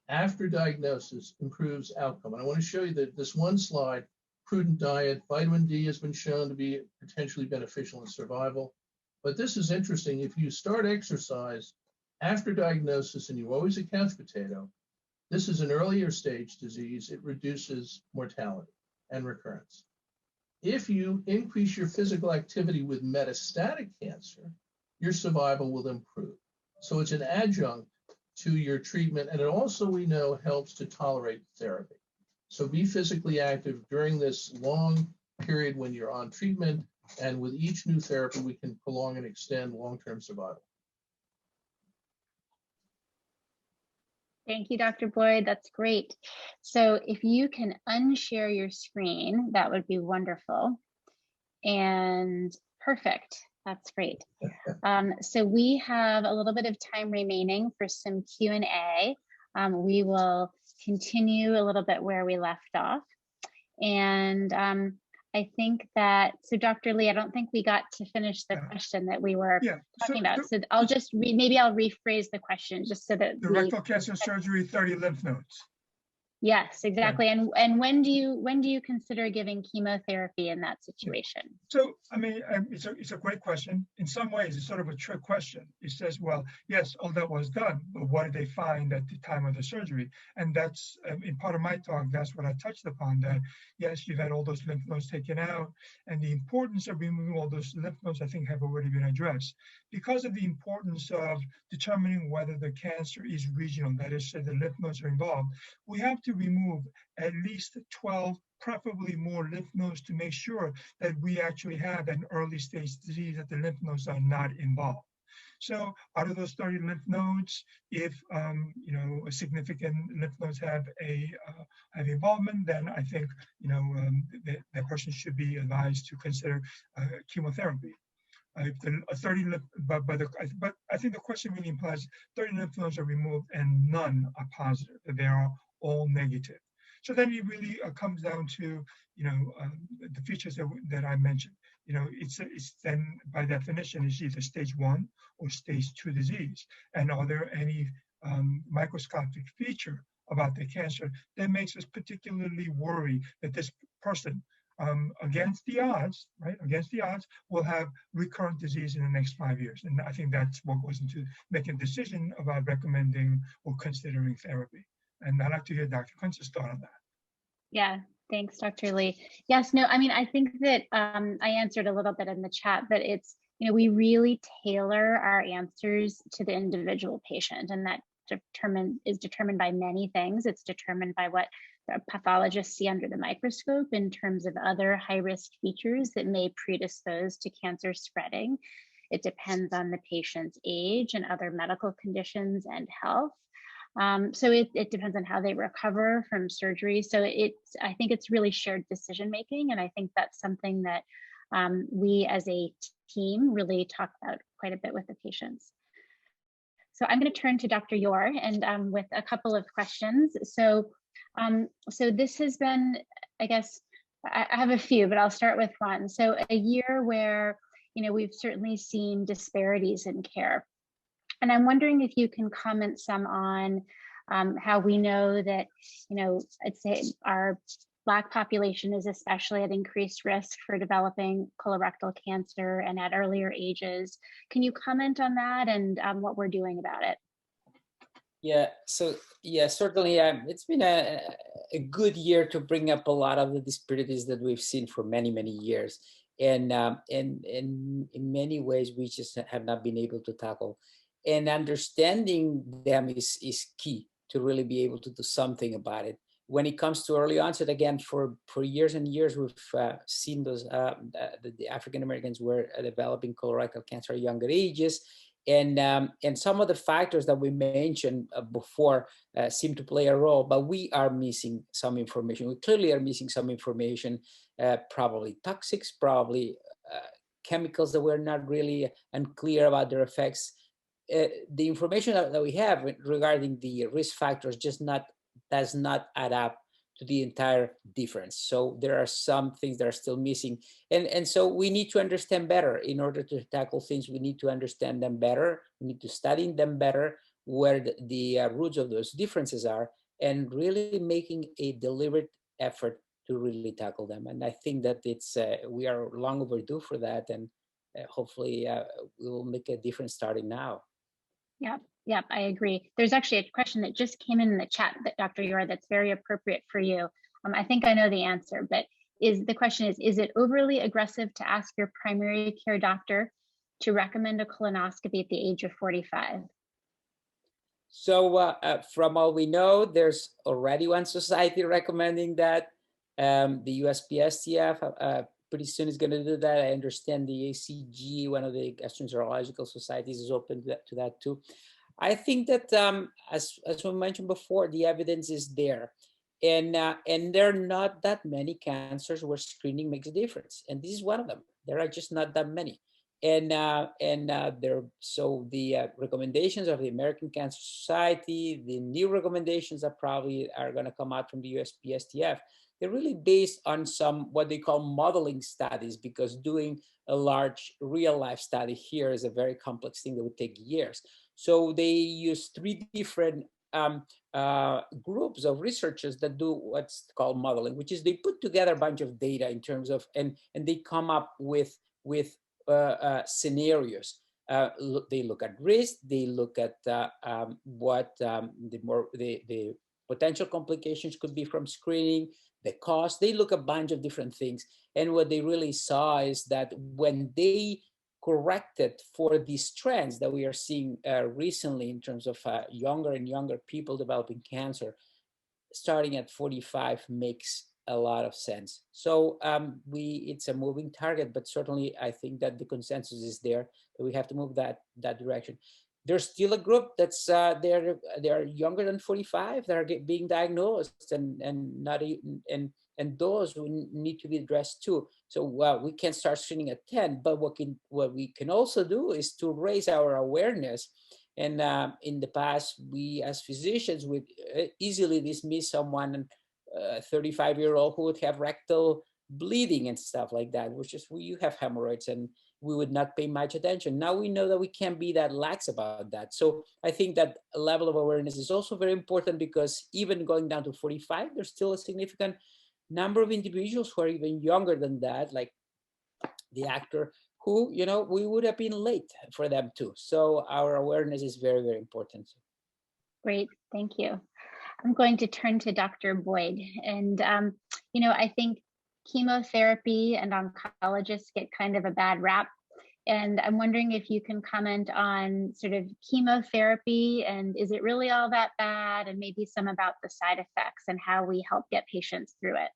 after diagnosis improves outcome. And I want to show you that this one slide: prudent diet, vitamin D has been shown to be potentially beneficial in survival. But this is interesting. If you start exercise after diagnosis and you're always a couch potato, this is an earlier stage disease. It reduces mortality and recurrence. If you increase your physical activity with metastatic cancer, your survival will improve. So it's an adjunct to your treatment, and it also, we know, helps to tolerate therapy. So be physically active during this long period when you're on treatment, and with each new therapy, we can prolong and extend long-term survival. Thank you, Dr. Boyd. That's great. So if you can unshare your screen, that would be wonderful. And perfect. That's great. So we have a little bit of time remaining for some Q&A. We will continue a little bit where we left off. And I think that, so Dr. Lee, I don't think we got to finish the question that we were talking about. So I'll just, maybe I'll rephrase the question just so that the rectal cancer surgery, 30 lymph nodes. Yes, exactly. Right. And when do you consider giving chemotherapy in that situation? So, I mean, it's a great question. In some ways, it's sort of a trick question. It says, well, yes, all that was done, but what did they find at the time of the surgery? And that's, in part of my talk, that's what I touched upon, that, yes, you've had all those lymph nodes taken out, and the importance of removing all those lymph nodes, I think, have already been addressed. Because of the importance of determining whether the cancer is regional, that is, the lymph nodes are involved, we have to remove at least 12, preferably more lymph nodes to make sure that we actually have an early stage disease, that the lymph nodes are not involved. So out of those 30 lymph nodes, if a significant lymph nodes have involvement, then I think that person should be advised to consider chemotherapy. If the 30 lymph, but I think the question really implies 30 lymph nodes are removed and none are positive, that they are all negative. So then it really comes down to the features that I mentioned. It's then by definition it's either stage 1 or stage 2 disease. And are there any microscopic feature about the cancer that makes us particularly worry that this person, against the odds, will have recurrent disease in the next 5 years? And I think that's what goes into making a decision about recommending or considering therapy. And I'd like to hear Dr. Kunz's thought on that. Yeah, thanks, Dr. Lee. Yes, no, I mean, I think that I answered a little bit in the chat, but it's, we really tailor our answers to the individual patient, and that is determined by many things. It's determined by what the pathologists see under the microscope in terms of other high-risk features that may predispose to cancer spreading. It depends on the patient's age and other medical conditions and health. So it depends on how they recover from surgery. So I think it's really shared decision making, and I think that's something that we as a team really talk about quite a bit with the patients. So I'm going to turn to Dr. Llor and with a couple of questions. So this has been, I guess, I have a few, but I'll start with one. So a year where, we've certainly seen disparities in care. And I'm wondering if you can comment some on how we know that, I'd say our Black population is especially at increased risk for developing colorectal cancer and at earlier ages. Can you comment on that and what we're doing about it? Yeah, so yeah, certainly it's been a good year to bring up a lot of the disparities that we've seen for many, many years. And in many ways, we just have not been able to tackle. And understanding them is key to really be able to do something about it. When it comes to early onset, again, for years and years, we've seen those the African Americans were developing colorectal cancer at younger ages, and some of the factors that we mentioned before seem to play a role, but we are missing some information. We clearly are missing some information, probably toxics, probably chemicals that we're not really unclear about their effects. The information that we have regarding the risk factors does not add up to the entire difference. So there are some things that are still missing. And so we need to understand better. In order to tackle things, we need to understand them better. We need to study them better, where the roots of those differences are, and really making a deliberate effort to really tackle them. And I think that we are long overdue for that. And hopefully we will make a difference starting now. Yep, I agree. There's actually a question that just came in the chat, that Dr. Llor, that's very appropriate for you. I think I know the answer, but the question is it overly aggressive to ask your primary care doctor to recommend a colonoscopy at the age of 45? So from all we know, there's already one society recommending that. The USPSTF pretty soon is going to do that. I understand the ACG, one of the gastroenterological societies, is open to that too. I think that, as we mentioned before, the evidence is there. And there are not that many cancers where screening makes a difference. And this is one of them. There are just not that many. So the recommendations of the American Cancer Society, the new recommendations that probably are going to come out from the USPSTF, they're really based on some what they call modeling studies, because doing a large real life study here is a very complex thing that would take years. So they use 3 different groups of researchers that do what's called modeling, which is they put together a bunch of data in terms of, and they come up with scenarios. They look at risk, they look at what the potential complications could be from screening, the cost. They look at a bunch of different things. And what they really saw is that when they corrected for these trends that we are seeing recently in terms of younger and younger people developing cancer, starting at 45 makes a lot of sense. So it's a moving target, but certainly I think that the consensus is there that we have to move that direction. There's still a group that's they're younger than 45 that are being diagnosed, and those who need to be addressed too. So we can start screening at 10, but what we can also do is to raise our awareness. And in the past, we as physicians would easily dismiss someone, a 35-year-old who would have rectal bleeding and stuff like that, which is you have hemorrhoids, and we would not pay much attention. Now we know that we can't be that lax about that. So I think that a level of awareness is also very important, because even going down to 45, there's still a significant number of individuals who are even younger than that, like the actor, who, we would have been late for them too. So our awareness is very, very important. Great, thank you. I'm going to turn to Dr. Boyd. And, I think chemotherapy and oncologists get kind of a bad rap. And I'm wondering if you can comment on sort of chemotherapy, and is it really all that bad? And maybe some about the side effects and how we help get patients through it.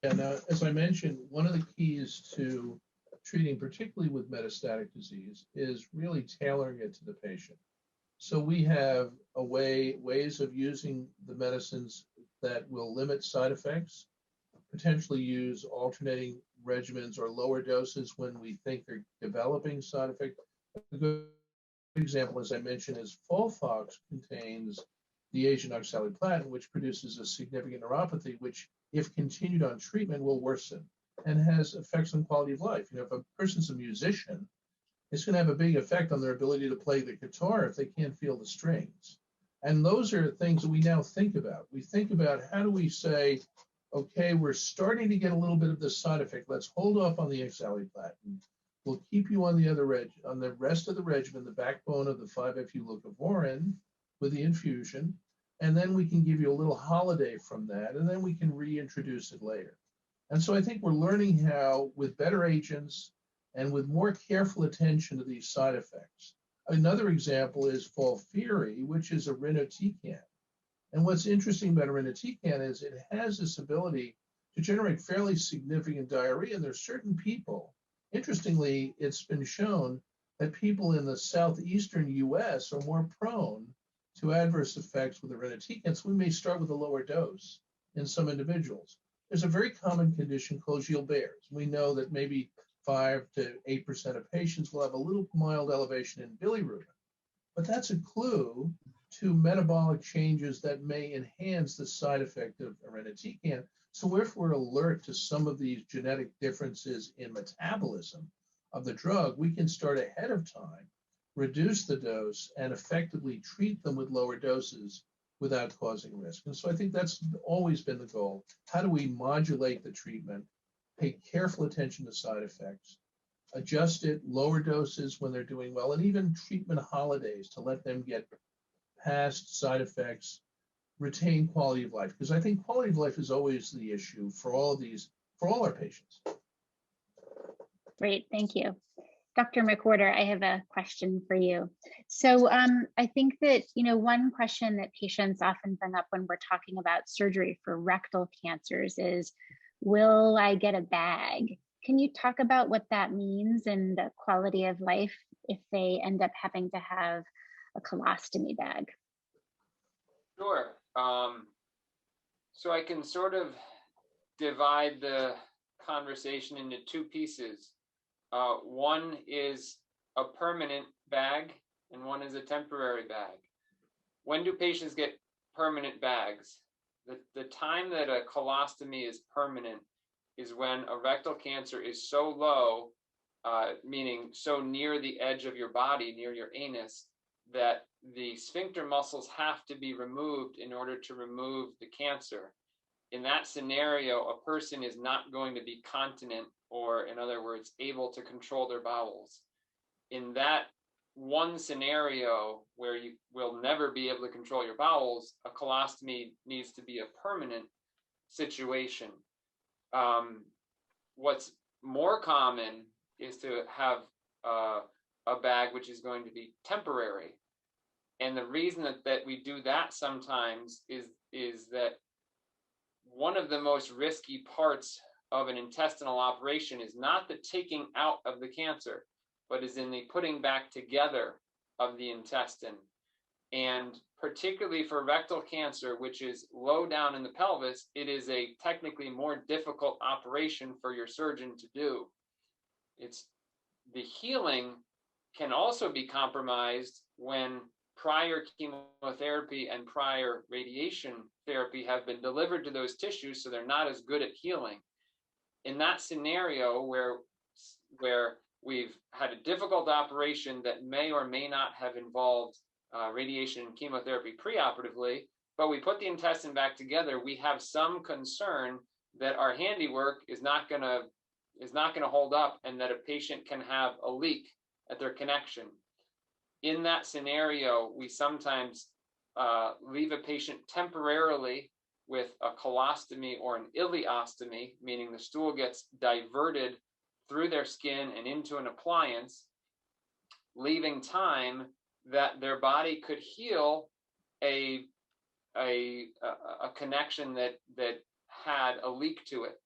Yeah, now, as I mentioned, one of the keys to treating, particularly with metastatic disease, is really tailoring it to the patient. So we have ways of using the medicines that will limit side effects, potentially use alternating regimens or lower doses when we think they're developing side effects. A good example, as I mentioned, is FOLFOX contains the agent oxaliplatin, which produces a significant neuropathy, which, if continued on treatment, will worsen and has effects on quality of life. You know, if a person's a musician, it's going to have a big effect on their ability to play the guitar if they can't feel the strings. And those are things that we now think about. We think about, how do we say, okay, we're starting to get a little bit of this side effect. Let's hold off on the oxaliplatin. We'll keep you on the on the rest of the regimen, the backbone of the 5-FU leucovorin with the infusion, and then we can give you a little holiday from that, and then we can reintroduce it later. And so I think we're learning how, with better agents and with more careful attention to these side effects. Another example is FOLFIRI, which is irinotecan. And what's interesting about irinotecan is it has this ability to generate fairly significant diarrhea. And there's certain people, interestingly, it's been shown that people in the southeastern US are more prone to adverse effects with irinotecan. So we may start with a lower dose in some individuals. There's a very common condition called Gilbert's. We know that maybe 5 to 8% of patients will have a little mild elevation in bilirubin, but that's a clue to metabolic changes that may enhance the side effect of irinotecan. So if we're alert to some of these genetic differences in metabolism of the drug, we can start ahead of time, reduce the dose, and effectively treat them with lower doses without causing risk. And so I think that's always been the goal. How do we modulate the treatment, pay careful attention to side effects, adjust it, lower doses when they're doing well, and even treatment holidays to let them get past side effects, retain quality of life? Because I think quality of life is always the issue for all our patients. Great, thank you. Dr. McWhorter, I have a question for you. So I think that, one question that patients often bring up when we're talking about surgery for rectal cancers is, will I get a bag? Can you talk about what that means and the quality of life if they end up having to have a colostomy bag? Sure. So I can sort of divide the conversation into two pieces. One is a permanent bag and one is a temporary bag. When do patients get permanent bags? The time that a colostomy is permanent is when a rectal cancer is so low, meaning so near the edge of your body, near your anus, that the sphincter muscles have to be removed in order to remove the cancer. In that scenario, a person is not going to be continent, or in other words, able to control their bowels. In that one scenario where you will never be able to control your bowels, a colostomy needs to be a permanent situation. What's more common is to have a bag which is going to be temporary. And the reason that we do that sometimes is that one of the most risky parts of an intestinal operation is not the taking out of the cancer, but is in the putting back together of the intestine. And particularly for rectal cancer, which is low down in the pelvis, it is a technically more difficult operation for your surgeon to do. The healing can also be compromised when prior chemotherapy and prior radiation therapy have been delivered to those tissues, so they're not as good at healing. In that scenario where we've had a difficult operation that may or may not have involved radiation and chemotherapy preoperatively, but we put the intestine back together, we have some concern that our handiwork is not going to hold up, and that a patient can have a leak at their connection. In that scenario, we sometimes leave a patient temporarily with a colostomy or an ileostomy, meaning the stool gets diverted through their skin and into an appliance, leaving time that their body could heal a connection that had a leak to it.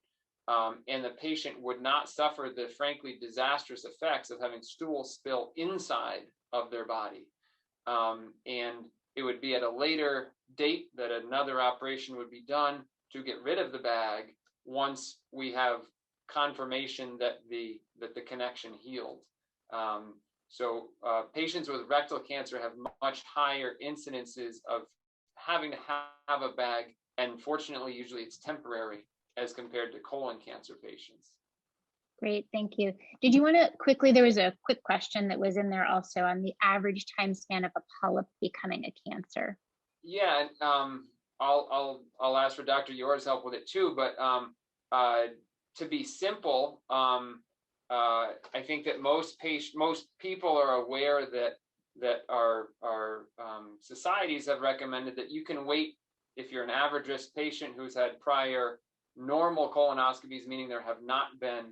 And the patient would not suffer the frankly disastrous effects of having stool spill inside of their body. And it would would be at a later date that another operation would be done to get rid of the bag once we have confirmation that the connection healed. So patients with rectal cancer have much higher incidences of having to have a bag, and fortunately, usually it's temporary as compared to colon cancer patients. Great, thank you. Did you want to quickly, there was a quick question that was in there also on the average time span of a polyp becoming a cancer. Yeah, I'll ask for Dr. Llor's help with it too, but to be simple, I think that most people are aware that our societies have recommended that you can wait if you're an average risk patient who's had prior normal colonoscopies, meaning there have not been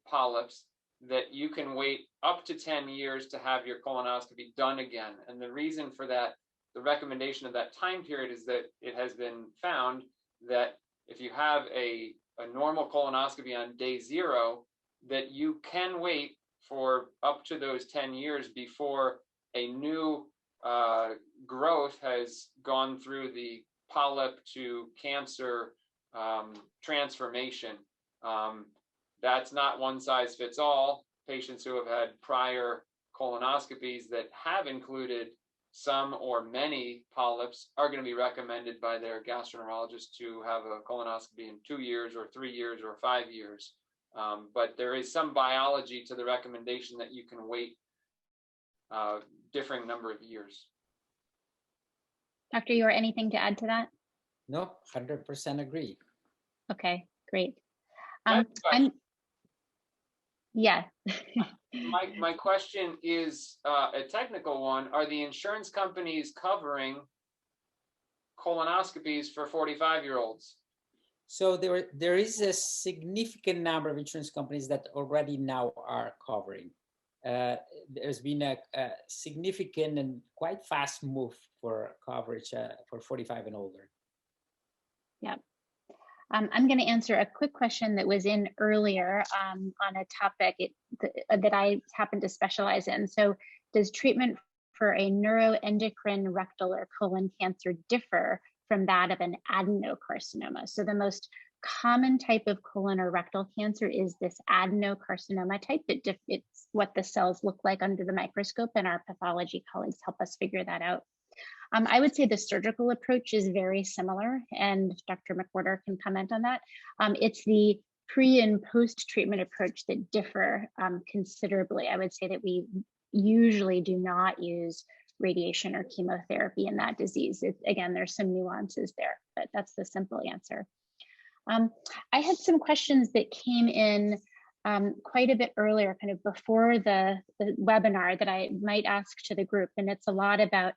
polyps, that you can wait up to 10 years to have your colonoscopy done again. And the reason for that, the recommendation of that time period, is that it has been found that if you have a normal colonoscopy on day 0, that you can wait for up to those 10 years before a new growth has gone through the polyp to cancer transformation. That's not one size fits all. Patients who have had prior colonoscopies that have included some or many polyps are going to be recommended by their gastroenterologist to have a colonoscopy in 2 years or 3 years or 5 years. But there is some biology to the recommendation that you can wait differing number of years. Dr. Llor, anything to add to that? No, 100% agree. Okay, great. Yeah. My question is a technical one. Are the insurance companies covering colonoscopies for 45-year-olds? So there is a significant number of insurance companies that already now are covering. There's been a significant and quite fast move for coverage for 45 and older. Yeah. I'm going to answer a quick question that was in earlier on a topic that I happen to specialize in. So does treatment for a neuroendocrine rectal or colon cancer differ from that of an adenocarcinoma? So the most common type of colon or rectal cancer is this adenocarcinoma type. It's what the cells look like under the microscope, and our pathology colleagues help us figure that out. I would say the surgical approach is very similar, and Dr. McWhorter can comment on that. It's the pre and post treatment approach that differ considerably. I would say that we usually do not use radiation or chemotherapy in that disease. Again, there's some nuances there, but that's the simple answer. I had some questions that came in quite a bit earlier, kind of before the webinar, that I might ask to the group, and it's a lot about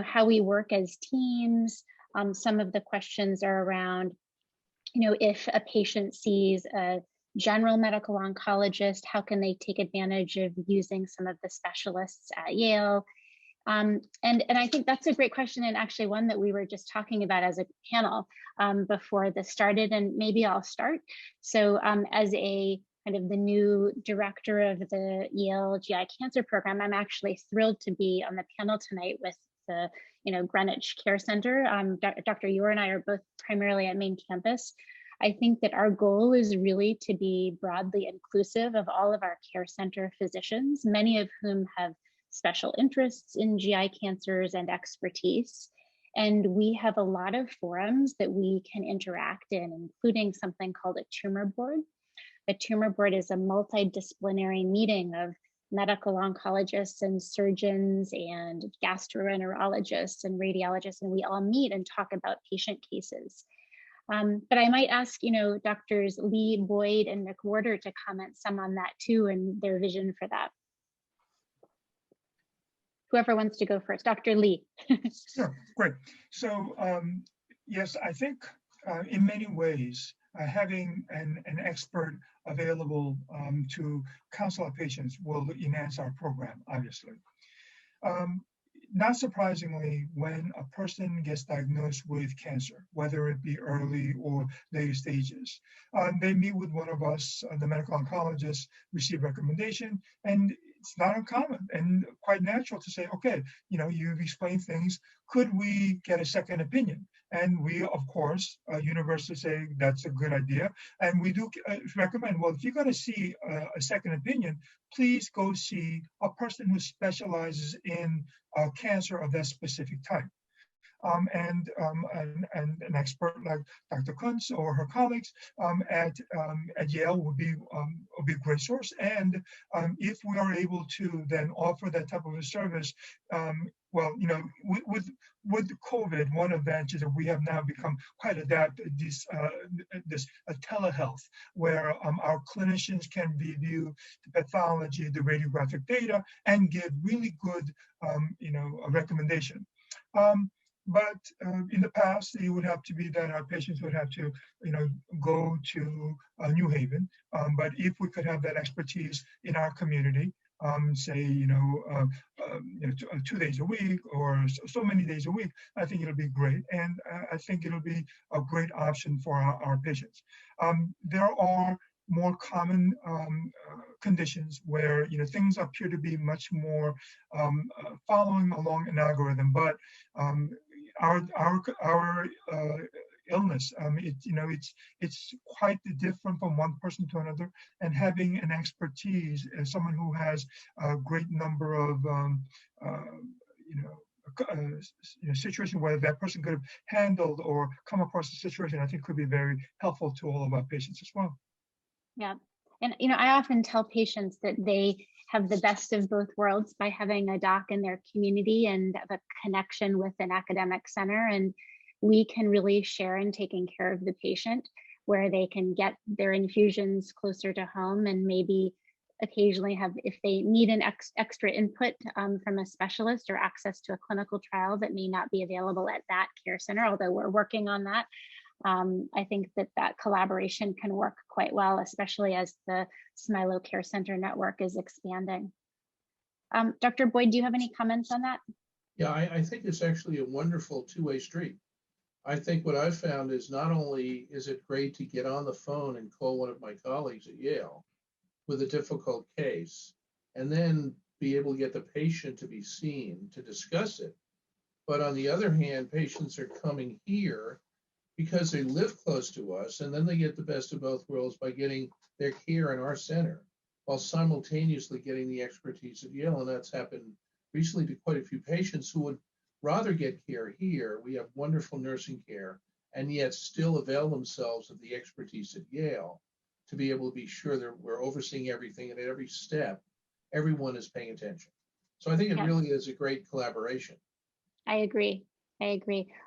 how we work as teams. Some of the questions are around, if a patient sees a general medical oncologist, how can they take advantage of using some of the specialists at Yale? And I think that's a great question, and actually one that we were just talking about as a panel before this started, and maybe I'll start. So as a kind of the new director of the Yale GI Cancer Program, I'm actually thrilled to be on the panel tonight with the Greenwich Care Center. Dr. Llor and I are both primarily at main campus. I think that our goal is really to be broadly inclusive of all of our care center physicians, many of whom have special interests in GI cancers and expertise. And we have a lot of forums that we can interact in, including something called a tumor board. A tumor board is a multidisciplinary meeting of medical oncologists and surgeons and gastroenterologists and radiologists, and we all meet and talk about patient cases. But I might ask, Drs. Lee, Boyd, and McWhorter to comment some on that too, and their vision for that. Whoever wants to go first. Dr. Lee. Sure, great. So yes, I think in many ways, having an expert available to counsel our patients will enhance our program, obviously. Not surprisingly, when a person gets diagnosed with cancer, whether it be early or later stages, they meet with one of us, the medical oncologists, receive recommendation, and it's not uncommon and quite natural to say, okay, you've explained things. Could we get a second opinion? And we, of course, universally say that's a good idea. And we do recommend, well, if you're going to see a second opinion, please go see a person who specializes in cancer of that specific type. And an expert like Dr. Kunz or her colleagues at Yale would be a great source. And if we are able to then offer that type of a service, well, with COVID, one advantage is that we have now become quite adapted this telehealth, where our clinicians can review the pathology, the radiographic data, and give really good, a recommendation. But in the past, it would have to be that our patients would have to, go to New Haven. But if we could have that expertise in our community, say, 2 days a week or so many days a week, I think it'll be great. And I think it'll be a great option for our patients. There are more common conditions where things appear to be much more following along an algorithm, but our illness, it's quite different from one person to another, and having an expertise as someone who has a great number of situation where that person could have handled or come across a situation, I think could be very helpful to all of our patients as well. Yeah. And, I often tell patients that they have the best of both worlds by having a doc in their community and a connection with an academic center. And we can really share in taking care of the patient, where they can get their infusions closer to home and maybe occasionally have, if they need an extra input from a specialist or access to a clinical trial that may not be available at that care center, although we're working on that. I think that collaboration can work quite well, especially as the Smilow Care Center network is expanding. Dr. Boyd, do you have any comments on that? Yeah, I think it's actually a wonderful two-way street. I think what I've found is not only is it great to get on the phone and call one of my colleagues at Yale with a difficult case, and then be able to get the patient to be seen to discuss it. But on the other hand, patients are coming here because they live close to us, and then they get the best of both worlds by getting their care in our center, while simultaneously getting the expertise at Yale. And that's happened recently to quite a few patients who would rather get care here. We have wonderful nursing care, and yet still avail themselves of the expertise at Yale to be able to be sure that we're overseeing everything, and at every step, everyone is paying attention. So I think it really is a great collaboration. I agree.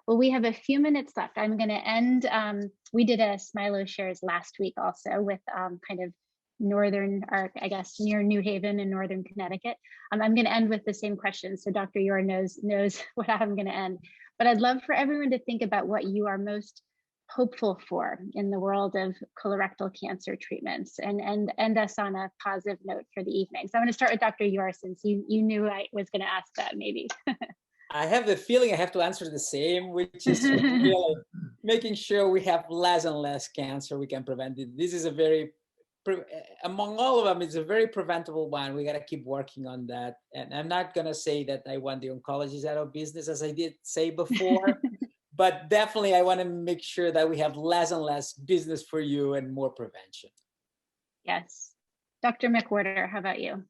Well, we have a few minutes left. I'm going to end. We did a Smilow Shares last week also with kind of northern, or I guess near New Haven in northern Connecticut. I'm going to end with the same question, so Dr. Llor knows what I'm going to end. But I'd love for everyone to think about what you are most hopeful for in the world of colorectal cancer treatments, and end us on a positive note for the evening. So I'm going to start with Dr. Llor, since you knew I was going to ask that maybe. I have the feeling I have to answer the same, which is really making sure we have less and less cancer we can prevent it. This is a very, among all of them, it's a very preventable one. We got to keep working on that. And I'm not going to say that I want the oncologists out of business, as I did say before, but definitely I want to make sure that we have less and less business for you and more prevention. Yes. Dr. McWhorter, how about you?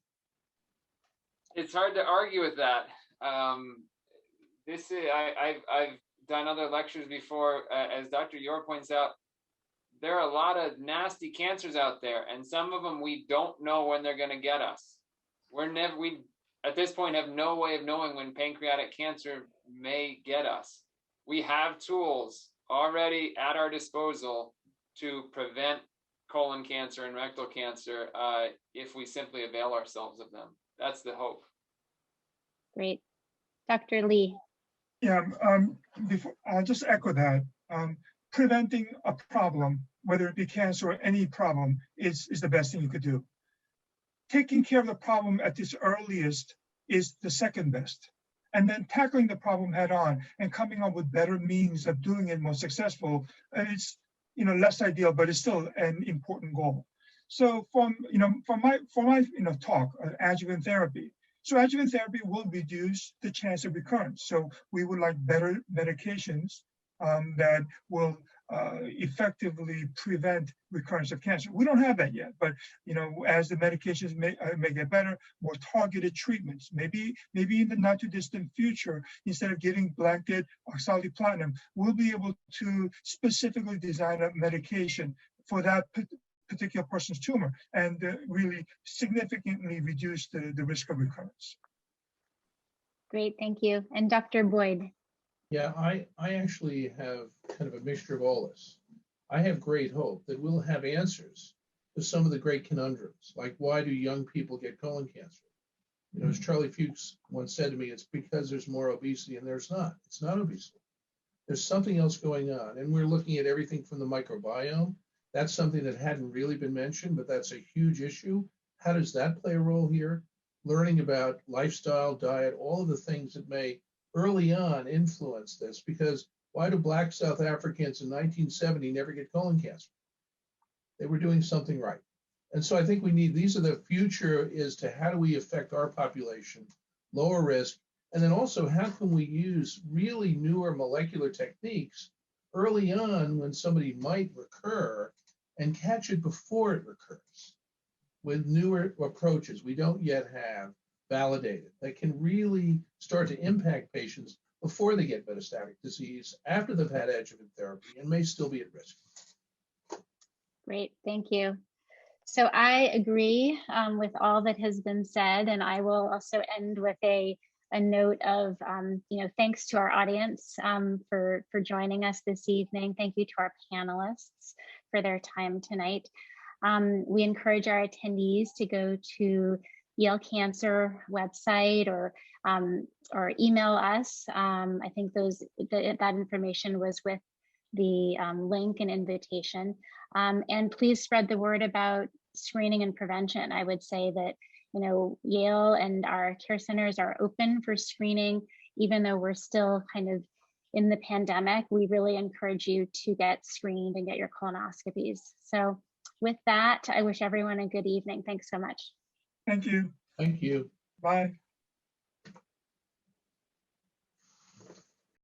It's hard to argue with that. I've done other lectures before. As Dr. Llor points out, there are a lot of nasty cancers out there, and some of them we don't know when they're going to get us. We at this point have no way of knowing when pancreatic cancer may get us. We have tools already at our disposal to prevent colon cancer and rectal cancer if we simply avail ourselves of them. That's the hope. Great. Dr. Lee. Yeah, I'll just echo that. Preventing a problem, whether it be cancer or any problem, is the best thing you could do. Taking care of the problem at its earliest is the second best. And then tackling the problem head on and coming up with better means of doing it more successful, it's less ideal, but it's still an important goal. So from my talk, adjuvant therapy. So adjuvant therapy will reduce the chance of recurrence. So we would like better medications that will effectively prevent recurrence of cancer. We don't have that yet, but as the medications may get better, more targeted treatments, maybe in the not too distant future, instead of giving blanket oxaliplatinum, we'll be able to specifically design a medication for that particular person's tumor and really significantly reduce the risk of recurrence. Great, thank you. And Dr. Boyd. Yeah, I actually have kind of a mixture of all this. I have great hope that we'll have answers to some of the great conundrums, like why do young people get colon cancer? As Charlie Fuchs once said to me, it's because there's more obesity, and there's not. It's not obesity. There's something else going on, and we're looking at everything from the microbiome. That's something that hadn't really been mentioned, but that's a huge issue. How does that play a role here? Learning about lifestyle, diet, all of the things that may early on influence this, because why do Black South Africans in 1970 never get colon cancer? They were doing something right. And so I think these are the future as to how do we affect our population, lower risk, and then also how can we use really newer molecular techniques early on when somebody might recur and catch it before it recurs with newer approaches we don't yet have validated that can really start to impact patients before they get metastatic disease, after they've had adjuvant therapy, and may still be at risk. Great, thank you. So I agree with all that has been said, and I will also end with a note of, thanks to our audience for joining us this evening. Thank you to our panelists for their time tonight. We encourage our attendees to go to Yale Cancer website or email us. I think that information was with the link and invitation. And please spread the word about screening and prevention. I would say that Yale and our care centers are open for screening, even though we're still kind of in the pandemic. We really encourage you to get screened and get your colonoscopies. So with that, I wish everyone a good evening. Thanks so much. Thank you. Thank you. Bye.